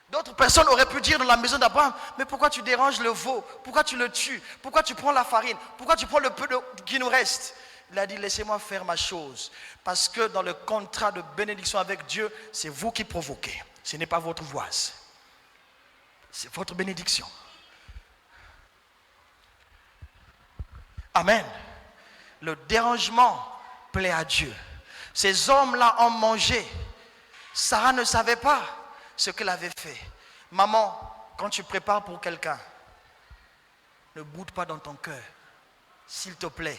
D'autres personnes auraient pu dire dans la maison d'Abraham, mais pourquoi tu déranges le veau? Pourquoi tu le tues? Pourquoi tu prends la farine? Pourquoi tu prends le peu qui nous reste? Il a dit, laissez-moi faire ma chose. Parce que dans le contrat de bénédiction avec Dieu, c'est vous qui provoquez. Ce n'est pas votre voise. C'est votre bénédiction. Amen. Le dérangement plaît à Dieu. Ces hommes-là ont mangé. Sarah ne savait pas ce qu'elle avait fait. Maman, quand tu prépares pour quelqu'un, ne boude pas dans ton cœur, s'il te plaît.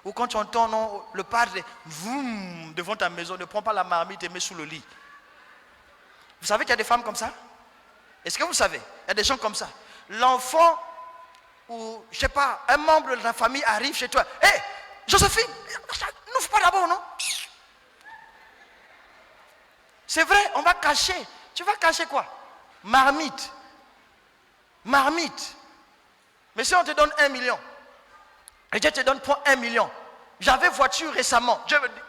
Ou quand tu entends le padre devant ta maison, ne prends pas la marmite et mets sous le lit. Vous savez qu'il y a des femmes comme ça? Est-ce que vous savez? Il y a des gens comme ça. L'enfant, ou je ne sais pas, un membre de la famille arrive chez toi. Hé, Joséphine, n'ouvre pas d'abord, non? C'est vrai, on va cacher. Tu vas cacher quoi? Marmite. Marmite. Mais si on te donne 1 million, et Dieu te donne pour 1 million. J'avais voiture récemment.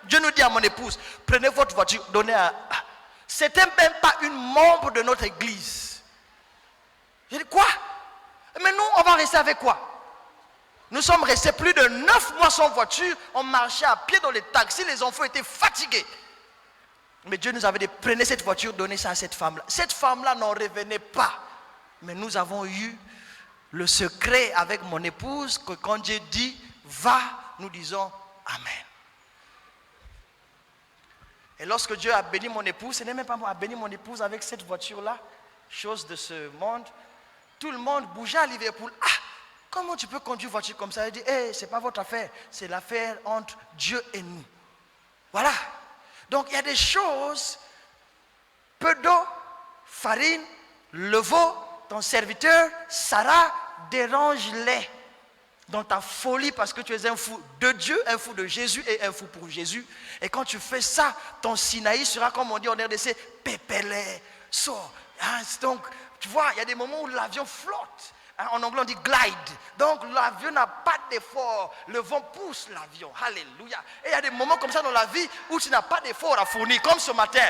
Dieu nous dit à mon épouse, prenez votre voiture, donnez à... C'était même pas une membre de notre église. J'ai dit, quoi? Mais nous, on va rester avec quoi? Nous sommes restés plus de 9 mois sans voiture. On marchait à pied dans les taxis. Les enfants étaient fatigués. Mais Dieu nous avait dit, prenez cette voiture, donnez ça à cette femme-là. Cette femme-là n'en revenait pas. Mais nous avons eu le secret avec mon épouse que quand Dieu dit, va, nous disons, Amen. Et lorsque Dieu a béni mon épouse, ce n'est même pas moi, a béni mon épouse avec cette voiture-là, chose de ce monde, tout le monde bougeait à Liverpool. Ah, comment tu peux conduire une voiture comme ça? Il dit, hey, ce n'est pas votre affaire, c'est l'affaire entre Dieu et nous. Voilà. Donc il y a des choses, peu d'eau, farine, le veau, ton serviteur, Sarah, dérange-les dans ta folie parce que tu es un fou de Dieu, un fou de Jésus et un fou pour Jésus. Et quand tu fais ça, ton Sinaï sera, comme on dit en RDC, pépélé, sort. Donc, tu vois, il y a des moments où l'avion flotte. En anglais, on dit glide. Donc, l'avion n'a pas d'effort. Le vent pousse l'avion. Alléluia. Et il y a des moments comme ça dans la vie où tu n'as pas d'effort à fournir. Comme ce matin.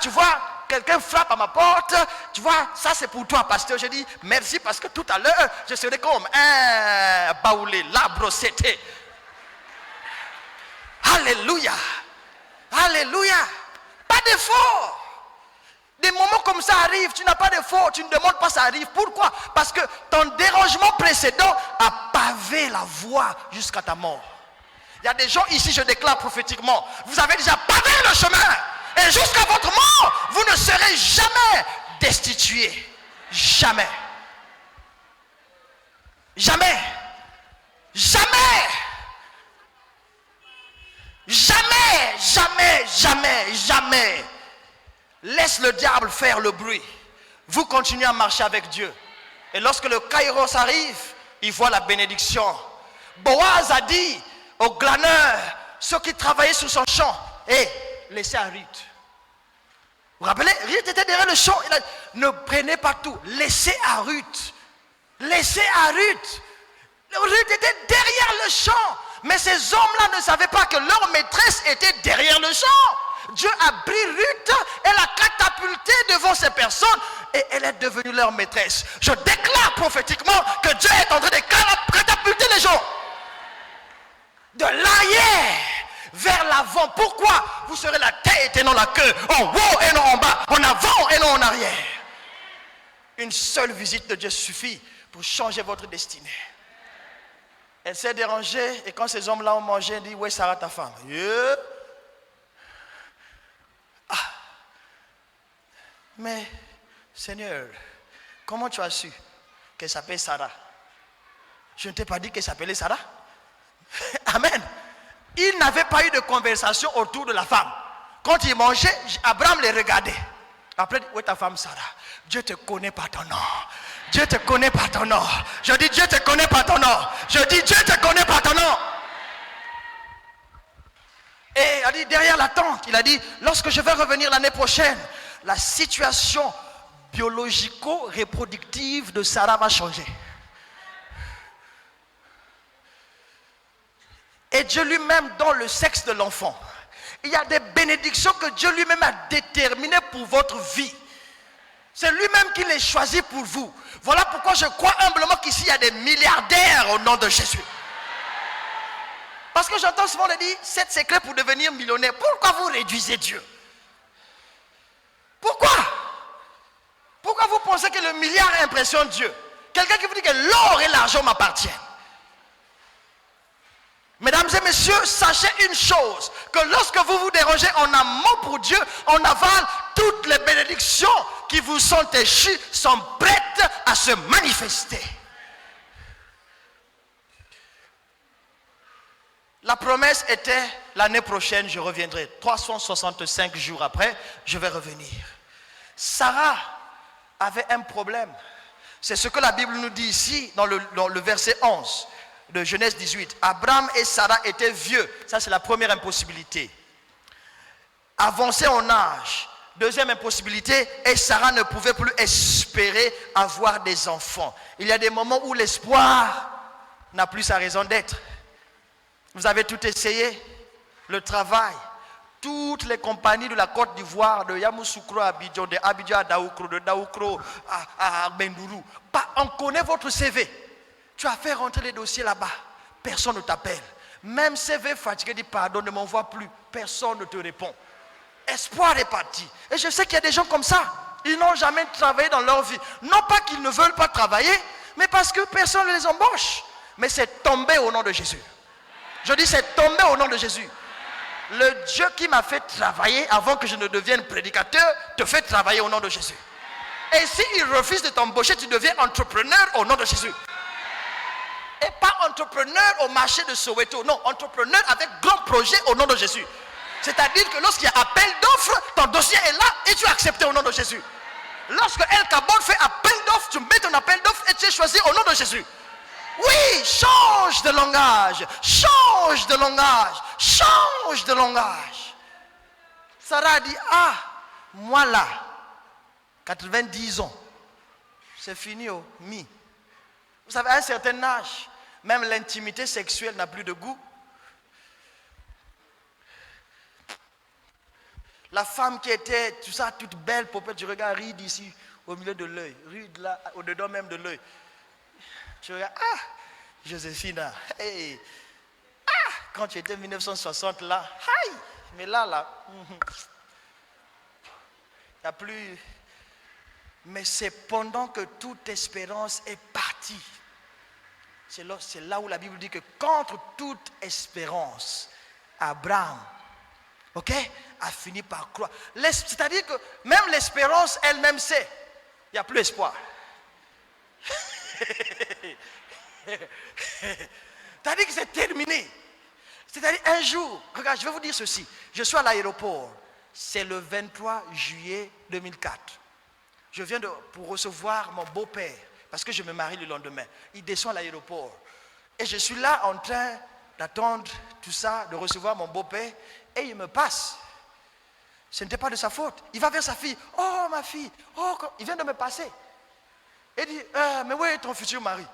Tu vois, quelqu'un frappe à ma porte. Tu vois, ça c'est pour toi, pasteur. Je dis merci parce que tout à l'heure, je serai comme un baoulé, l'arbre c'était. Alléluia. Alléluia. Pas d'effort. Des moments comme ça arrivent, tu n'as pas d'effort, tu ne demandes pas, ça arrive. Pourquoi? Parce que ton dérangement précédent a pavé la voie jusqu'à ta mort. Il y a des gens ici, je déclare prophétiquement, vous avez déjà pavé le chemin. Et jusqu'à votre mort, vous ne serez jamais destitués. Jamais. Jamais. Jamais. Jamais, jamais, jamais, jamais. Laisse le diable faire le bruit. Vous continuez à marcher avec Dieu. Et lorsque le Kairos arrive, il voit la bénédiction. Boaz a dit aux glaneurs, ceux qui travaillaient sur son champ, laissez à Ruth. Vous vous rappelez, Ruth était derrière le champ. Il a dit, ne prenez pas tout, laissez à Ruth. Laissez à Ruth. Ruth était derrière le champ. Mais ces hommes-là ne savaient pas que leur maîtresse était derrière le champ. Dieu a pris Ruth et l'a catapultée devant ces personnes et elle est devenue leur maîtresse. Je déclare prophétiquement que Dieu est en train de catapulter les gens de l'arrière vers l'avant. Pourquoi? Vous serez la tête et non la queue, en haut et non en bas, en avant et non en arrière. Une seule visite de Dieu suffit pour changer votre destinée. Elle s'est dérangée et quand ces hommes-là ont mangé, elle dit: où est Sarah ta femme? Yeah. Ah. Mais Seigneur, comment tu as su qu'elle s'appelle Sarah? Je ne t'ai pas dit qu'elle s'appelait Sarah? Amen. Il n'avait pas eu de conversation autour de la femme. Quand il mangeait, Abraham les regardait. Après, où est ta femme Sarah? Dieu te connaît par ton nom. Dieu te connaît par ton nom. Je dis Dieu te connaît par ton nom. Je dis Dieu te connaît par ton nom. Et il a dit derrière la tente, il a dit: lorsque je vais revenir l'année prochaine, la situation biologico-reproductive de Sarah va changer. Et Dieu lui-même donne le sexe de l'enfant. Il y a des bénédictions que Dieu lui-même a déterminées pour votre vie. C'est lui-même qui les choisit pour vous. Voilà pourquoi je crois humblement qu'ici il y a des milliardaires au nom de Jésus. Parce que j'entends souvent le dire: 7 secrets pour devenir millionnaire. Pourquoi vous réduisez Dieu? Pourquoi? Pourquoi vous pensez que le milliard impressionne Dieu? Quelqu'un qui vous dit que l'or et l'argent m'appartiennent. Mesdames et messieurs, sachez une chose, que lorsque vous vous dérangez en amour pour Dieu, en aval, toutes les bénédictions qui vous sont échues sont prêtes à se manifester. La promesse était: l'année prochaine je reviendrai. 365 jours après, je vais revenir. Sarah avait un problème. C'est ce que la Bible nous dit ici dans le verset 11 de Genèse 18. Abraham et Sarah étaient vieux. Ça, c'est la première impossibilité. Avancés en âge. Deuxième impossibilité, et Sarah ne pouvait plus espérer avoir des enfants. Il y a des moments où l'espoir n'a plus sa raison d'être. Vous avez tout essayé, le travail, toutes les compagnies de la Côte d'Ivoire, de Yamoussoukro à Abidjan, de Abidjan à Daoukro, de Daoukro à Bendourou. On connaît votre CV. Tu as fait rentrer les dossiers là-bas. Personne ne t'appelle. Même CV fatigué dit: pardon, ne m'envoie plus. Personne ne te répond. Espoir est parti. Et je sais qu'il y a des gens comme ça. Ils n'ont jamais travaillé dans leur vie. Non pas qu'ils ne veulent pas travailler, mais parce que personne ne les embauche. Mais c'est tombé au nom de Jésus. Je dis c'est tombé au nom de Jésus. Le Dieu qui m'a fait travailler avant que je ne devienne prédicateur te fait travailler au nom de Jésus. Et s'il refuse de t'embaucher, tu deviens entrepreneur au nom de Jésus. Et pas entrepreneur au marché de Soweto. Non, entrepreneur avec grand projet au nom de Jésus. C'est-à-dire que lorsqu'il y a appel d'offres, ton dossier est là et tu es accepté au nom de Jésus. Lorsque El Kabod fait appel d'offres, tu mets ton appel d'offres et tu es choisi au nom de Jésus. Oui, change de langage. Change de langage. Change de langage. Sarah dit: ah, moi là, 90 ans, c'est fini au mi. Vous savez, à un certain âge, même l'intimité sexuelle n'a plus de goût. La femme qui était, tout ça, toute belle, popette, tu regardes, ride ici, au milieu de l'œil, ride là, au-dedans même de l'œil. Tu regardes, ah, Joséphine, hey, ah, quand tu étais en 1960 là, aïe, mais là, il n'y a plus. Mais c'est pendant que toute espérance est partie. C'est là où la Bible dit que contre toute espérance, Abraham, a fini par croire. C'est-à-dire que même l'espérance elle-même sait, il n'y a plus espoir. C'est-à-dire que c'est terminé. C'est-à-dire un jour, regarde, je vais vous dire ceci. Je suis à l'aéroport. C'est le 23 juillet 2004. Je viens pour recevoir mon beau-père, parce que je me marie le lendemain. Il descend à l'aéroport. Et je suis là en train d'attendre tout ça, de recevoir mon beau-père. Et il me passe. Ce n'était pas de sa faute. Il va vers sa fille. Oh, ma fille. Oh, il vient de me passer. Et il dit, mais où est ton futur mari?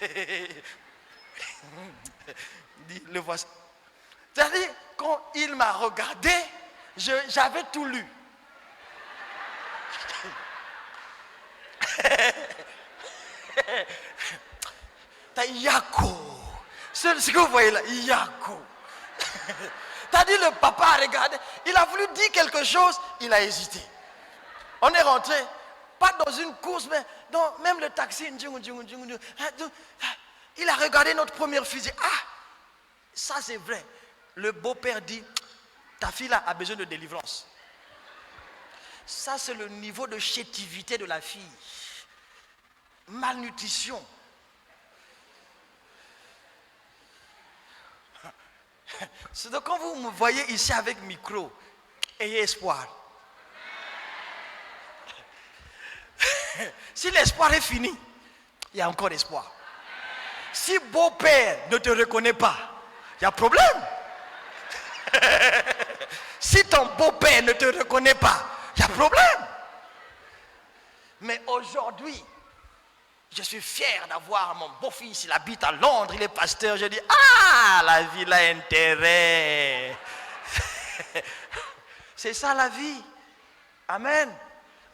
Il dit, le voici. C'est-à-dire, quand il m'a regardé, j'avais tout lu. T'as Yako. Ce que vous voyez là, Yako. T'as dit le papa a regardé, il a voulu dire quelque chose, il a hésité. On est rentré, pas dans une course, mais dans même le taxi. Il a regardé notre première fille. Ah, ça c'est vrai. Le beau-père dit, ta fille là a besoin de délivrance. Ça c'est le niveau de chétivité de la fille. Malnutrition. C'est donc quand vous me voyez ici avec micro, ayez espoir. Si l'espoir est fini, il y a encore espoir. Si beau-père ne te reconnaît pas, il y a problème. Si ton beau-père ne te reconnaît pas, il y a problème. Mais aujourd'hui, je suis fier d'avoir mon beau-fils, il habite à Londres, il est pasteur. Je dis, ah, la vie a intérêt. C'est ça la vie. Amen.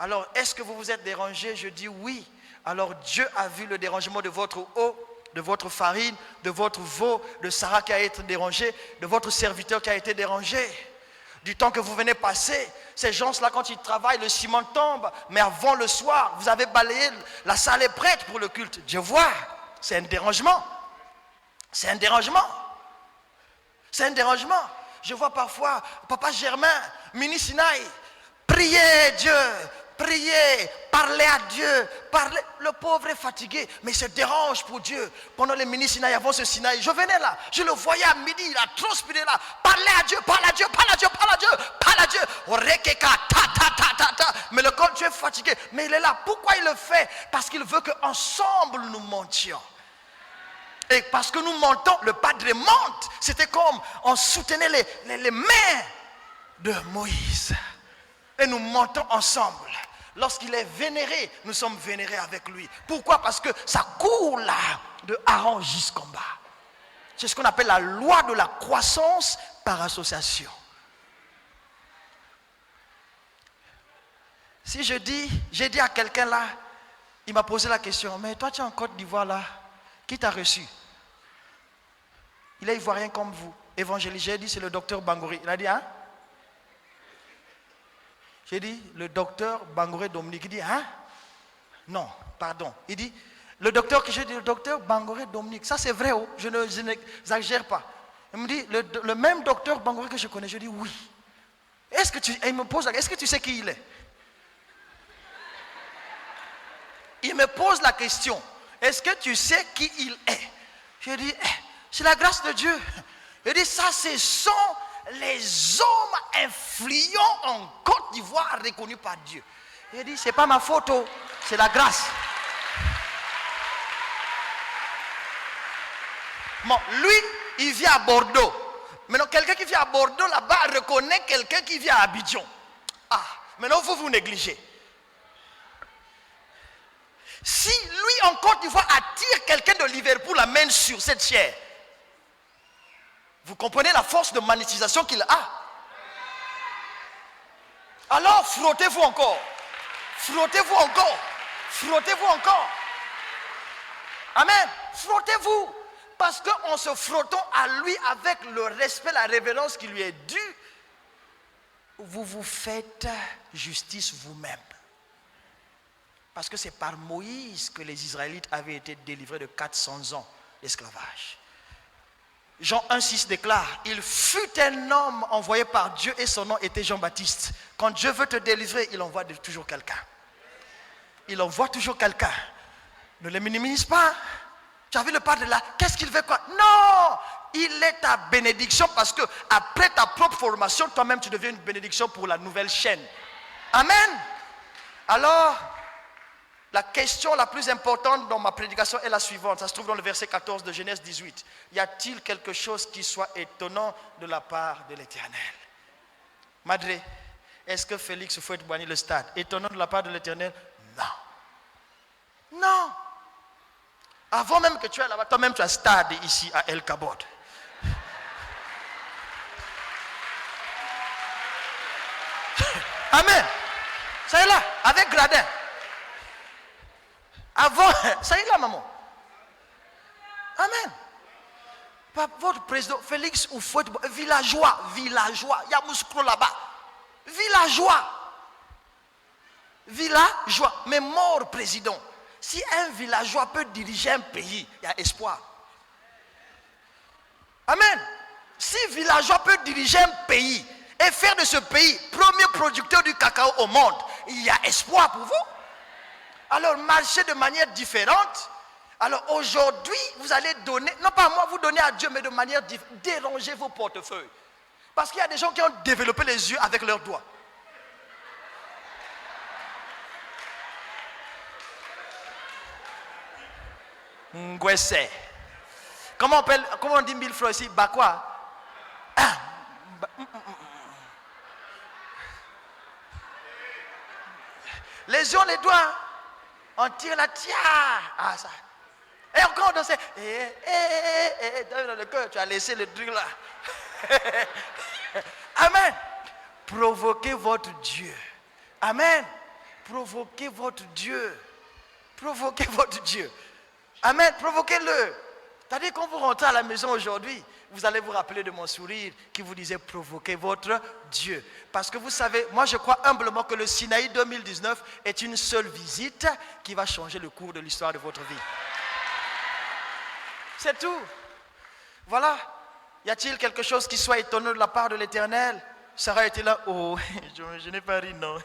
Alors, est-ce que vous vous êtes dérangé? Je dis oui. Alors, Dieu a vu le dérangement de votre eau, de votre farine, de votre veau, de Sarah qui a été dérangée, de votre serviteur qui a été dérangé. Du temps que vous venez passer, ces gens-là, quand ils travaillent, le ciment tombe. Mais avant le soir, vous avez balayé, la salle est prête pour le culte. Dieu voit, c'est un dérangement. C'est un dérangement. C'est un dérangement. Je vois parfois, Papa Germain, Mini Sinaï, priez Dieu, priez, parlez à Dieu, parlez. Le pauvre est fatigué, mais il se dérange pour Dieu. Pendant les Mini Sinaï, avant ce Sinaï, je venais là, je le voyais à midi, il a transpiré là. Parlez à Dieu, parle à Dieu, parle à Dieu, parle à Dieu, parle à Dieu. Mais le corps, Dieu est fatigué, mais il est là. Pourquoi il le fait? Parce qu'il veut qu'ensemble nous montions. Et parce que nous montons, le Padre monte. C'était comme on soutenait les mains de Moïse. Et nous montons ensemble. Lorsqu'il est vénéré, nous sommes vénérés avec lui. Pourquoi? Parce que ça coule là, de Aaron jusqu'en bas. C'est ce qu'on appelle la loi de la croissance par association. Si j'ai dit à quelqu'un là, il m'a posé la question, mais toi tu es en Côte d'Ivoire là, qui t'a reçu? Il est ivoirien comme vous, évangéliste. J'ai dit c'est le docteur Bangouri. Il a dit hein? J'ai dit le docteur Bangouri Dominique. Il dit hein? Non, pardon. Il dit le docteur que j'ai dit, le docteur Bangouri Dominique. Ça c'est vrai, oh, je n'exagère pas. Il me dit le même docteur Bangouri que je connais. Je dis oui. Il me pose la question, est-ce que tu sais qui il est? Il me pose la question, est-ce que tu sais qui il est? Je dis, c'est la grâce de Dieu. Je dis, ça ce sont les hommes influents en Côte d'Ivoire reconnus par Dieu. Il dit, c'est pas ma faute, c'est la grâce. Bon, lui, il vient à Bordeaux. Maintenant, quelqu'un qui vient à Bordeaux là-bas reconnaît quelqu'un qui vient à Abidjan. Ah, maintenant vous négligez. Si lui en Côte d'Ivoire attire quelqu'un de Liverpool, la main sur cette chair, vous comprenez la force de magnétisation qu'il a. Alors frottez-vous encore. Frottez-vous encore. Frottez-vous encore. Amen. Frottez-vous. Parce qu'en se frottant à lui avec le respect, la révérence qui lui est due, vous vous faites justice vous-même. Parce que c'est par Moïse que les Israélites avaient été délivrés de 400 ans d'esclavage. Jean 1,6 déclare, il fut un homme envoyé par Dieu et son nom était Jean-Baptiste. Quand Dieu veut te délivrer, il envoie toujours quelqu'un. Il envoie toujours quelqu'un. Ne le minimise pas. Tu as vu le Padre là, qu'est-ce qu'il veut quoi? Non, il est ta bénédiction parce que après ta propre formation, toi-même tu deviens une bénédiction pour la nouvelle chaîne. Amen. Alors, la question la plus importante dans ma prédication est la suivante. Ça se trouve dans le verset 14 de Genèse 18. Y a-t-il quelque chose qui soit étonnant de la part de l'Éternel? Madré, est-ce que Félix faut être banni le stade? Étonnant de la part de l'Éternel? Non. Non. Avant même que tu es là-bas, toi-même tu as stade ici à El Kabod. Amen. Ça est là, avec gradin. Avant, ça est là, maman. Amen. Votre président, Félix Houphouët, villageois, il y a Mouskouro là-bas. Villageois, mais mort président. Si un villageois peut diriger un pays, il y a espoir. Amen. Si un villageois peut diriger un pays et faire de ce pays premier producteur du cacao au monde, il y a espoir pour vous. Alors marchez de manière différente. Alors aujourd'hui, vous allez donner, non pas moi, vous donnez à Dieu, mais de manière différente. Dérangez vos portefeuilles. Parce qu'il y a des gens qui ont développé les yeux avec leurs doigts. Ngwese. Comment on dit 1000 francs ici? Bah quoi? Les yeux, les doigts. On tire la tia. Ah ça. Et encore on dansait. Dans le cœur, tu as laissé le truc là. Amen. Provoquez votre Dieu. Amen. Provoquez votre Dieu. Provoquez votre Dieu. Amen. Provoquez-le. C'est-à-dire quand vous rentrez à la maison aujourd'hui, vous allez vous rappeler de mon sourire qui vous disait provoquez votre Dieu. Parce que vous savez, moi je crois humblement que le Sinaï 2019 est une seule visite qui va changer le cours de l'histoire de votre vie. C'est tout. Voilà. Y a-t-il quelque chose qui soit étonnant de la part de l'Éternel? Sarah était là. Oh, je n'ai pas ri, non.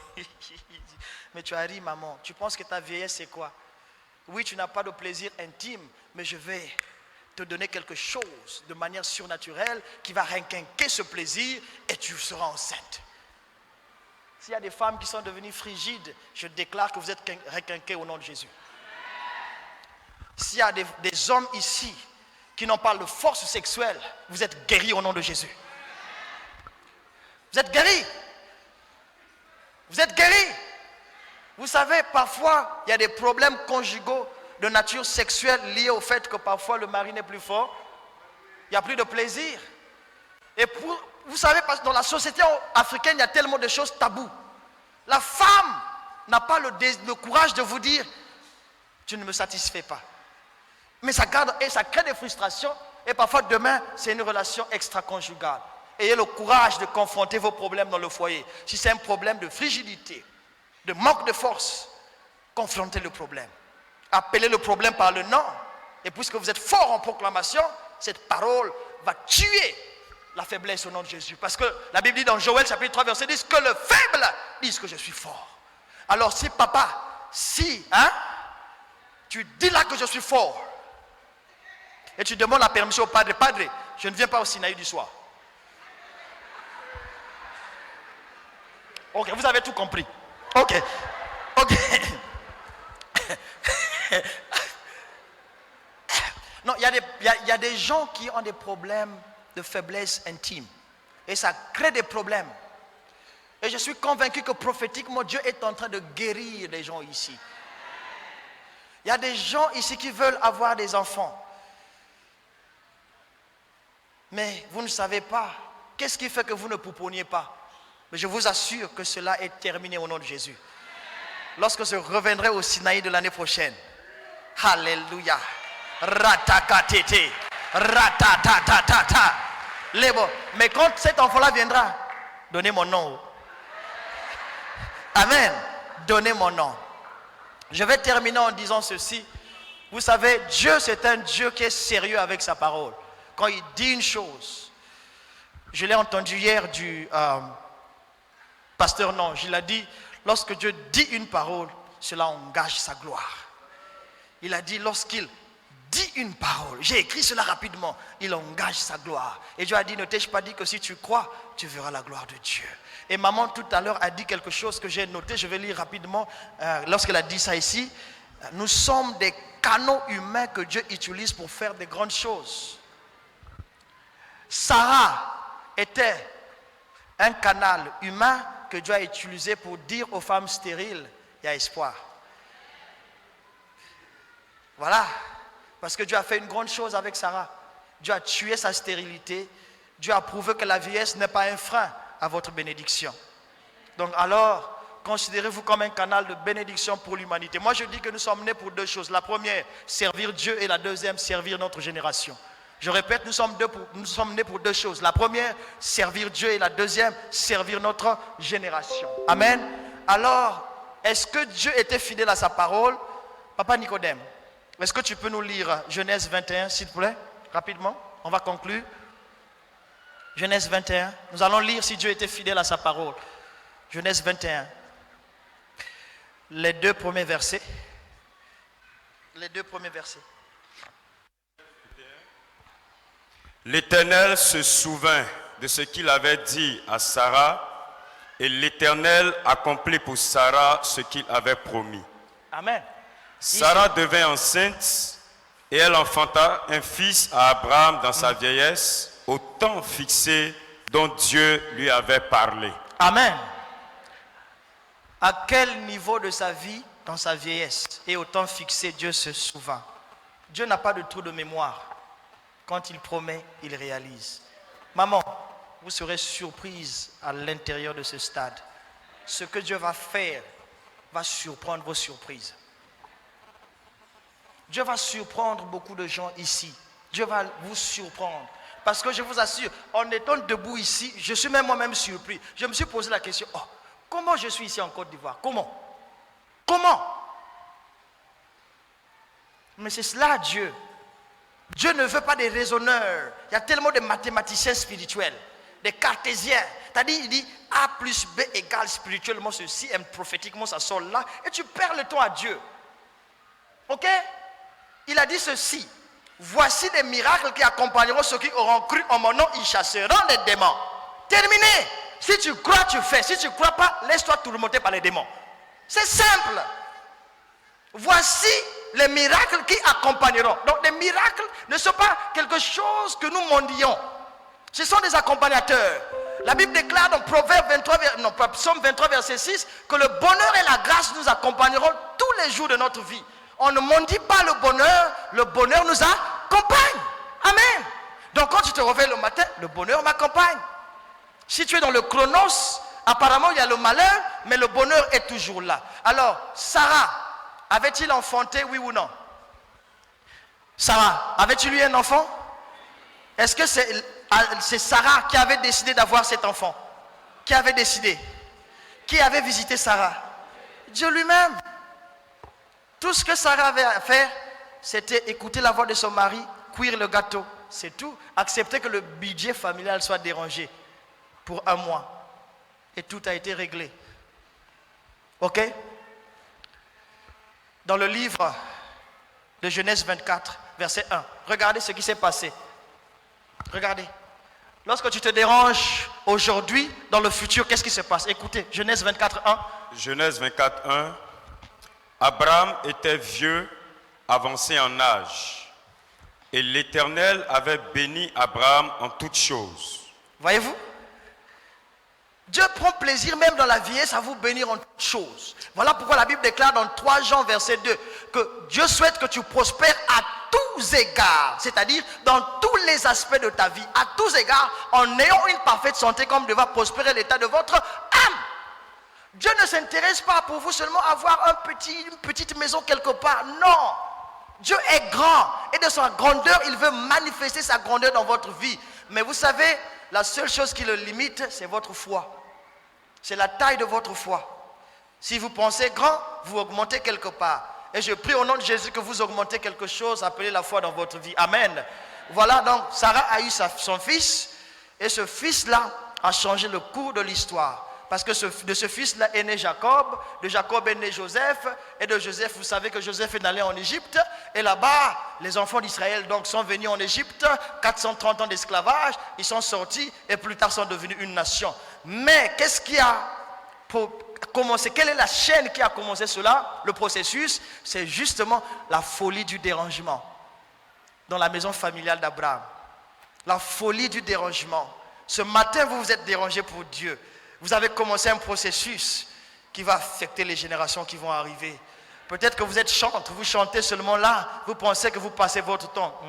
Mais tu as ri, maman. Tu penses que ta vieillesse, c'est quoi? Oui, tu n'as pas de plaisir intime, mais je vais te donner quelque chose de manière surnaturelle qui va requinquer ce plaisir et tu seras enceinte. S'il y a des femmes qui sont devenues frigides, je déclare que vous êtes requinqués au nom de Jésus. S'il y a des hommes ici qui n'ont pas de force sexuelle, vous êtes guéris au nom de Jésus. Vous êtes guéris. Vous êtes guéris. Vous savez, parfois, il y a des problèmes conjugaux de nature sexuelle liés au fait que parfois le mari n'est plus fort. Il n'y a plus de plaisir. Et vous savez, parce que dans la société africaine, il y a tellement de choses taboues. La femme n'a pas le courage de vous dire « tu ne me satisfais pas ». Mais ça garde et ça crée des frustrations. Et parfois, demain, c'est une relation extra-conjugale. Ayez le courage de confronter vos problèmes dans le foyer. Si c'est un problème de frigidité, de manque de force, confrontez le problème. Appelez le problème par le nom. Et puisque vous êtes fort en proclamation, cette parole va tuer la faiblesse au nom de Jésus. Parce que la Bible dit dans Joël chapitre 3 verset 10 que le faible dise que je suis fort. Alors si papa, tu dis là que je suis fort et tu demandes la permission au padre, je ne viens pas au Sinaï du soir. Ok, vous avez tout compris. Ok. Non, il y a des gens qui ont des problèmes de faiblesse intime. Et ça crée des problèmes. Et je suis convaincu que prophétiquement, Dieu est en train de guérir les gens ici. Il y a des gens ici qui veulent avoir des enfants. Mais vous ne savez pas. Qu'est-ce qui fait que vous ne pouponniez pas? Mais je vous assure que cela est terminé au nom de Jésus. Lorsque je reviendrai au Sinaï de l'année prochaine. Alléluia. Ratakatete. Ratatatata. Mais quand cet enfant-là viendra, donnez mon nom. Amen. Donnez mon nom. Je vais terminer en disant ceci. Vous savez, Dieu, c'est un Dieu qui est sérieux avec sa parole. Quand il dit une chose, je l'ai entendu hier du pasteur Nange, il a dit, lorsque Dieu dit une parole, cela engage sa gloire. Il a dit, lorsqu'il dit une parole, j'ai écrit cela rapidement, il engage sa gloire. Et Dieu a dit, ne t'ai-je pas dit que si tu crois, tu verras la gloire de Dieu. Et maman tout à l'heure a dit quelque chose que j'ai noté, je vais lire rapidement, lorsqu'elle a dit ça ici. Nous sommes des canaux humains que Dieu utilise pour faire des grandes choses. Sarah était un canal humain que Dieu a utilisé pour dire aux femmes stériles, il y a espoir. Voilà. Parce que Dieu a fait une grande chose avec Sarah. Dieu a tué sa stérilité. Dieu a prouvé que la vieillesse n'est pas un frein à votre bénédiction. Donc alors, considérez-vous comme un canal de bénédiction pour l'humanité. Moi, je dis que nous sommes nés pour deux choses. La première, servir Dieu, et la deuxième, servir notre génération. Je répète, nous sommes nés pour deux choses. La première, servir Dieu, et la deuxième, servir notre génération. Amen. Alors, est-ce que Dieu était fidèle à sa parole? Papa Nicodème, est-ce que tu peux nous lire Genèse 21, s'il te plaît, rapidement? On va conclure. Genèse 21. Nous allons lire si Dieu était fidèle à sa parole. Genèse 21. Les deux premiers versets. Les deux premiers versets. L'Éternel se souvint de ce qu'il avait dit à Sarah, et l'Éternel accomplit pour Sarah ce qu'il avait promis. Amen. Sarah devint enceinte et elle enfanta un fils à Abraham dans sa vieillesse, au temps fixé dont Dieu lui avait parlé. Amen. À quel niveau de sa vie, dans sa vieillesse et au temps fixé, Dieu se souvint? Dieu n'a pas de trou de mémoire. Quand il promet, il réalise. Maman, vous serez surprise à l'intérieur de ce stade. Ce que Dieu va faire va surprendre vos surprises. Dieu va surprendre beaucoup de gens ici. Dieu va vous surprendre. Parce que je vous assure, en étant debout ici, je suis même moi-même surpris. Je me suis posé la question, oh, comment je suis ici en Côte d'Ivoire? Comment? Mais c'est cela Dieu. Dieu ne veut pas des raisonneurs. Il y a tellement de mathématiciens spirituels, des cartésiens. C'est-à-dire, il dit A plus B égale spirituellement ceci, et prophétiquement ça sort là, et tu perds le temps à Dieu. Ok? Il a dit ceci: voici des miracles qui accompagneront ceux qui auront cru en mon nom, ils chasseront les démons. Terminé. Si tu crois, tu fais. Si tu ne crois pas, laisse-toi tourmenter par les démons. C'est simple. Voici les miracles qui accompagneront. Donc les miracles ne sont pas quelque chose que nous mendions. Ce sont des accompagnateurs. La Bible déclare dans Psaume 23, verset 6, que le bonheur et la grâce nous accompagneront tous les jours de notre vie. On ne mendie pas le bonheur nous accompagne. Amen. Donc quand tu te réveilles le matin, le bonheur m'accompagne. Si tu es dans le chronos, apparemment il y a le malheur, mais le bonheur est toujours là. Alors, Sarah, avait-il enfanté, oui ou non? Sarah, avait-il eu un enfant? Est-ce que c'est Sarah qui avait décidé d'avoir cet enfant? Qui avait décidé? Qui avait visité Sarah? Dieu lui-même. Tout ce que Sarah avait à faire, c'était écouter la voix de son mari, cuire le gâteau, c'est tout. Accepter que le budget familial soit dérangé pour un mois. Et tout a été réglé. Ok? Dans le livre de Genèse 24, verset 1, regardez ce qui s'est passé. Regardez. Lorsque tu te déranges aujourd'hui, dans le futur, qu'est-ce qui se passe? Écoutez, Genèse 24, 1. Genèse 24, 1. Abraham était vieux, avancé en âge, et l'Éternel avait béni Abraham en toutes choses. Voyez-vous? Dieu prend plaisir même dans la vieillesse à vous bénir en toutes choses. Voilà pourquoi la Bible déclare dans 3 Jean verset 2 que Dieu souhaite que tu prospères à tous égards, c'est-à-dire dans tous les aspects de ta vie, à tous égards, en ayant une parfaite santé comme devra prospérer l'état de votre âme. Dieu ne s'intéresse pas pour vous seulement avoir une petite maison quelque part. Non. Dieu est grand et de sa grandeur, il veut manifester sa grandeur dans votre vie. Mais vous savez, la seule chose qui le limite, c'est votre foi. C'est la taille de votre foi. Si vous pensez grand, vous augmentez quelque part. Et je prie au nom de Jésus que vous augmentez quelque chose, appelez la foi dans votre vie. Amen. Voilà, donc Sarah a eu son fils. Et ce fils-là a changé le cours de l'histoire. Parce que de ce fils-là est né Jacob, de Jacob est né Joseph, et de Joseph, vous savez que Joseph est allé en Égypte, et là-bas, les enfants d'Israël donc sont venus en Égypte, 430 ans d'esclavage, ils sont sortis, et plus tard sont devenus une nation. Mais qu'est-ce qui a commencé? Quelle est la chaîne qui a commencé cela? Le processus, c'est justement la folie du dérangement dans la maison familiale d'Abraham. La folie du dérangement. Ce matin, vous vous êtes dérangé pour Dieu. Vous avez commencé un processus qui va affecter les générations qui vont arriver. Peut-être que vous êtes chanteur, vous chantez seulement là, vous pensez que vous passez votre temps.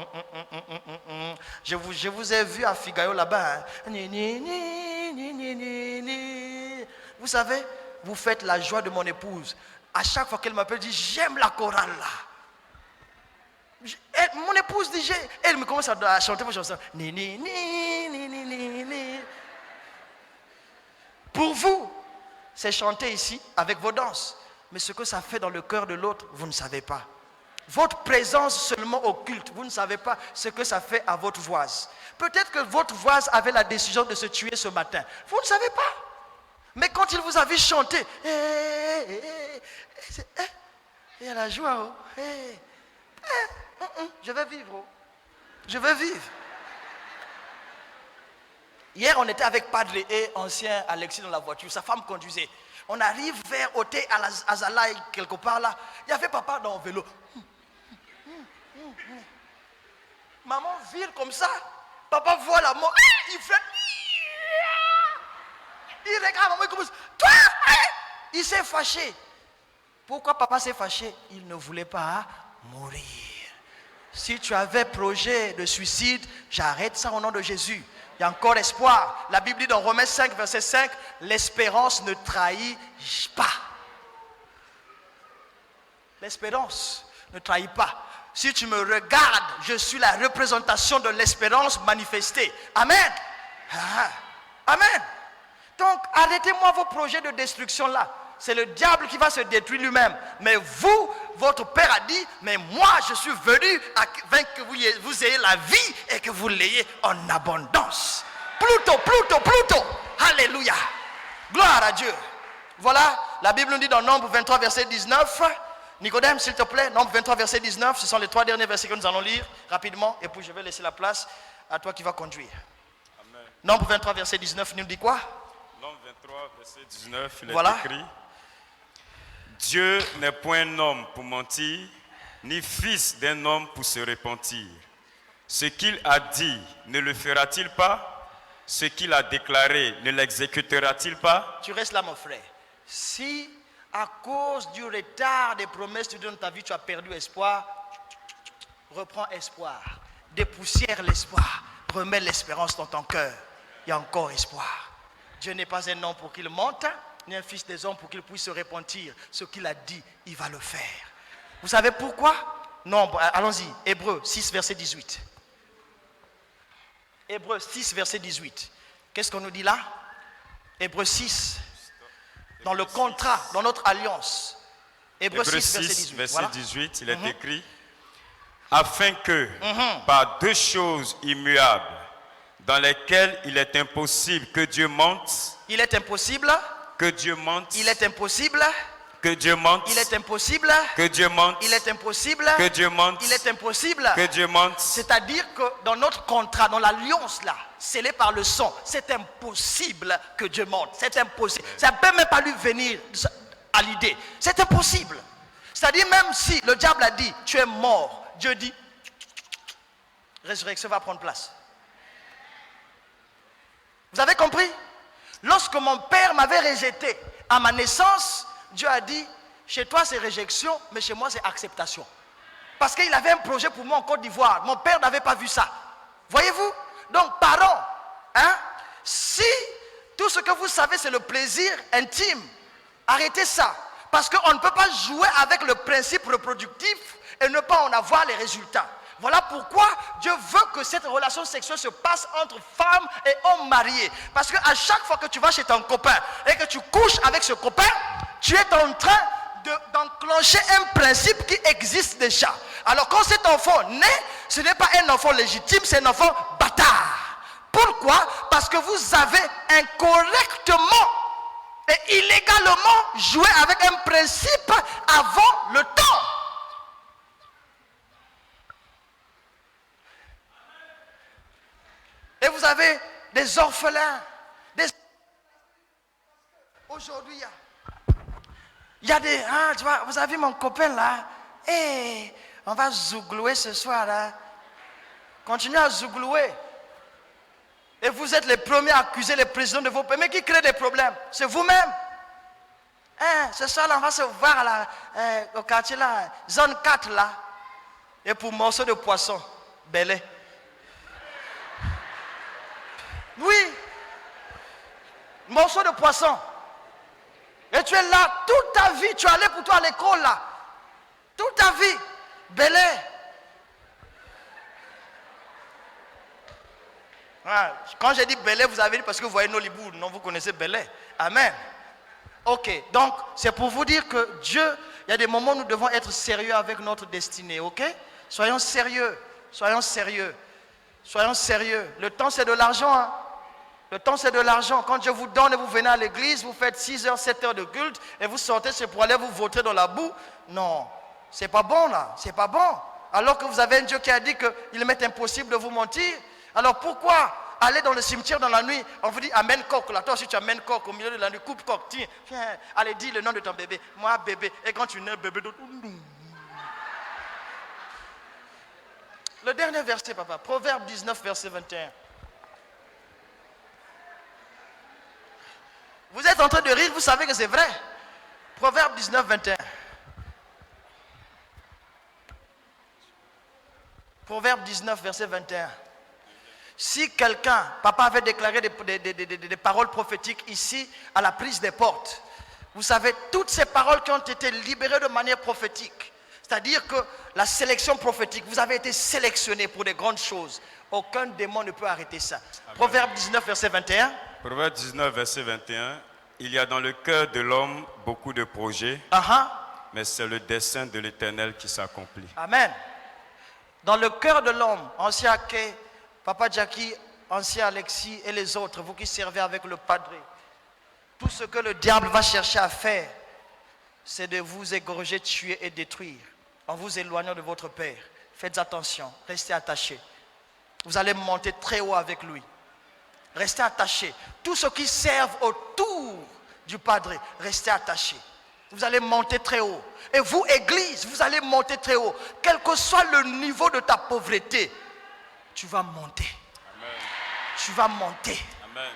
Je vous ai vu à Figaro là-bas. Hein. Vous savez, vous faites la joie de mon épouse. À chaque fois qu'elle m'appelle, elle dit, j'aime la chorale là. Mon épouse dit, elle me commence à chanter vos chansons. Ni, ni, ni, ni, ni, ni, ni. Pour vous, c'est chanter ici avec vos danses. Mais ce que ça fait dans le cœur de l'autre, vous ne savez pas. Votre présence seulement au culte, vous ne savez pas ce que ça fait à votre voise. Peut-être que votre voise avait la décision de se tuer ce matin. Vous ne savez pas. Mais quand il vous a vu chanter, il y a la joie. Je vais vivre. Je vais vivre. Hier, on était avec Padre et ancien Alexis dans la voiture. Sa femme conduisait. On arrive vers Oté Azala, quelque part là. Il y avait papa dans le vélo. Maman vire comme ça. Papa voit la mort. Il fait. Il regarde maman, il commence. Toi, il s'est fâché. Pourquoi papa s'est fâché? Il ne voulait pas mourir. Si tu avais projet de suicide, j'arrête ça au nom de Jésus. Il y a encore espoir. La Bible dit dans Romains 5, verset 5, l'espérance ne trahit pas. L'espérance ne trahit pas. Si tu me regardes, je suis la représentation de l'espérance manifestée. Amen. Amen. Donc, arrêtez-moi vos projets de destruction là. C'est le diable qui va se détruire lui-même. Mais vous, votre Père a dit, mais moi je suis venu afin que vous ayez la vie et que vous l'ayez en abondance. Pluto. Alléluia. Gloire à Dieu. Voilà, la Bible nous dit dans Nombre 23, verset 19. Nicodème, s'il te plaît, Nombre 23, verset 19. Ce sont les 3 derniers versets que nous allons lire rapidement. Et puis je vais laisser la place à toi qui vas conduire. Amen. Nombre 23, verset 19, il nous dit quoi? Nombre 23, verset 19, il voilà. est écrit: Dieu n'est point un homme pour mentir, ni fils d'un homme pour se repentir. Ce qu'il a dit, ne le fera-t-il pas? Ce qu'il a déclaré, ne l'exécutera-t-il pas? Tu restes là, mon frère. Si à cause du retard des promesses de Dieu dans ta vie, tu as perdu espoir, reprends espoir. Dépoussière l'espoir. Remets l'espérance dans ton cœur. Il y a encore espoir. Dieu n'est pas un homme pour qu'il mente, ni un fils des hommes pour qu'il puisse se repentir. Ce qu'il a dit, il va le faire. Vous savez pourquoi? Non, allons-y. Hébreux 6, verset 18. Hébreux 6, verset 18. Qu'est-ce qu'on nous dit là? Hébreux 6. Dans le contrat, dans notre alliance. Hébreux 6, verset 18, il est écrit: afin que, par 2 choses immuables, dans lesquelles il est impossible que Dieu mente. Il est impossible. Que Dieu mente. Il est impossible. Que Dieu mente. Il est impossible. Que Dieu mente. Il est impossible. Que Dieu mente. Il est impossible. Que Dieu mente. C'est-à-dire que dans notre contrat, dans l'alliance là, scellée par le sang, c'est impossible que Dieu mente. C'est impossible. Ça ne peut même pas lui venir à l'idée. C'est impossible. C'est-à-dire même si le diable a dit, tu es mort, Dieu dit, résurrection va prendre place. Vous avez compris? Lorsque mon père m'avait rejeté à ma naissance, Dieu a dit, chez toi c'est réjection, mais chez moi c'est acceptation. Parce qu'il avait un projet pour moi en Côte d'Ivoire. Mon père n'avait pas vu ça. Voyez-vous? Donc parents, si tout ce que vous savez c'est le plaisir intime, arrêtez ça. Parce qu'on ne peut pas jouer avec le principe reproductif et ne pas en avoir les résultats. Voilà pourquoi Dieu veut que cette relation sexuelle se passe entre femmes et hommes mariés. Parce qu'à chaque fois que tu vas chez ton copain et que tu couches avec ce copain, tu es en train d'enclencher un principe qui existe déjà. Alors quand cet enfant naît, ce n'est pas un enfant légitime, c'est un enfant bâtard. Pourquoi? Parce que vous avez incorrectement et illégalement joué avec un principe avant le temps. Et vous avez des orphelins. Aujourd'hui, il y a des... tu vois, vous avez vu mon copain là? On va zouglouer ce soir là. Continuez à zouglouer. Et vous êtes les premiers à accuser les présidents de vos pays. Mais qui crée des problèmes? C'est vous-même. Ce soir là, on va se voir là, au quartier là, zone 4 là. Et pour morceau de poisson, belé. Oui, morceau de poisson. tu es là toute ta vie. Tu es allé pour toi à l'école là. Toute ta vie. Bel Air. Quand j'ai dit Bel Air, vous avez dit parce que vous voyez Nollywood. Non, vous connaissez Bel Air. Amen. Ok, donc c'est pour vous dire que Dieu, il y a des moments où nous devons être sérieux avec notre destinée, ok? Soyons sérieux, soyons sérieux, soyons sérieux. Le temps c'est de l'argent, hein? Le temps c'est de l'argent. Quand Dieu vous donne et vous venez à l'église, vous faites 6 heures, 7 heures de culte et vous sortez, c'est pour aller vous vautrer dans la boue. Non, c'est pas bon là, c'est pas bon. Alors que vous avez un Dieu qui a dit qu'il m'est impossible de vous mentir. Alors pourquoi aller dans le cimetière dans la nuit, on vous dit amène coq là, toi aussi tu amènes coq au milieu de la nuit, coupe coq, tiens, allez dis le nom de ton bébé, moi bébé, et quand tu nais bébé d'autre. Le dernier verset papa, Proverbe 19 verset 21. Vous êtes en train de rire, vous savez que c'est vrai. Proverbe 19 21. Proverbe 19 verset 21. Si quelqu'un, papa avait déclaré des paroles prophétiques ici à la prise des portes. Vous savez, toutes ces paroles qui ont été libérées de manière prophétique. C'est-à-dire que la sélection prophétique, vous avez été sélectionné pour des grandes choses. Aucun démon ne peut arrêter ça. Amen. Proverbe 19, verset 21. Proverbe 19, verset 21. Il y a dans le cœur de l'homme beaucoup de projets, mais c'est le dessein de l'Éternel qui s'accomplit. Amen. Dans le cœur de l'homme, ancien Ake, Papa Jackie, ancien Alexis et les autres, vous qui servez avec le Padre, tout ce que le diable va chercher à faire, c'est de vous égorger, tuer et détruire en vous éloignant de votre Père. Faites attention, restez attachés. Vous allez monter très haut avec lui. Restez attachés. Tous ceux qui servent autour du Padre, restez attachés. Vous allez monter très haut. Et vous, Église, vous allez monter très haut. Quel que soit le niveau de ta pauvreté, tu vas monter. Amen. Tu vas monter. Amen.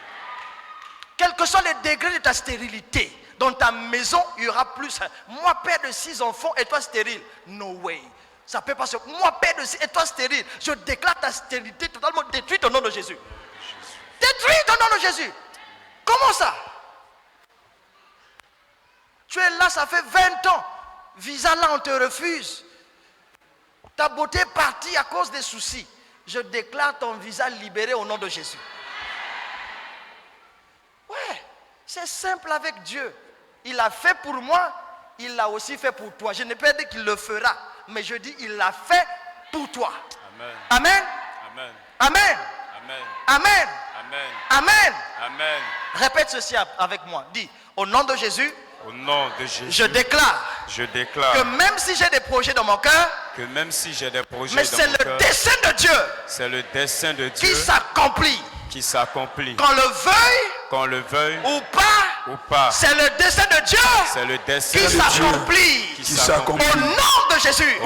Quels que soient les degrés de ta stérilité, dans ta maison, il y aura plus. Moi, père de 6 enfants, et toi stérile. No way. Ça peut pas se... Moi, père de 6 et toi stérile. Je déclare ta stérilité totalement détruite au nom de Jésus. Détruite au nom de Jésus. Comment ça? Tu es là, ça fait 20 ans. Visa là, on te refuse. Ta beauté est partie à cause des soucis. Je déclare ton visa libéré au nom de Jésus. Ouais, c'est simple avec Dieu. Il l'a fait pour moi, il l'a aussi fait pour toi. Je ne peux pas dire qu'il le fera, mais je dis il l'a fait pour toi. Amen. Amen. Amen. Amen. Amen. Amen. Amen. Amen. Amen. Répète ceci avec moi. Dis, au nom de Jésus, au nom de Jésus, je déclare que même si j'ai des projets dans mon cœur, que même si j'ai des projets mais dans c'est mon le cœur, dessein de Dieu, c'est le dessein de Dieu qui s'accomplit. Qu'on le veuille ou pas, c'est le dessein de Dieu, c'est le dessein qui s'accomplit. Au nom de Jésus,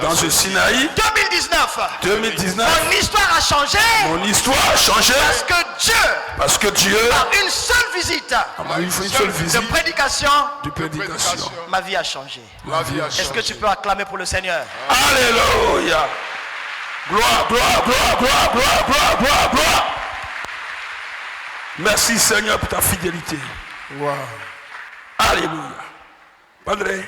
dans ce Sinaï, 2019, mon histoire a changé. Parce que Dieu, par une seule visite, de prédication, ma vie a changé. Est-ce que tu peux acclamer pour le Seigneur? Alléluia. Gloire, gloire, gloire, gloire, gloire, gloire, gloire, gloire. Merci Seigneur pour ta fidélité. Wow. Alléluia. Padre.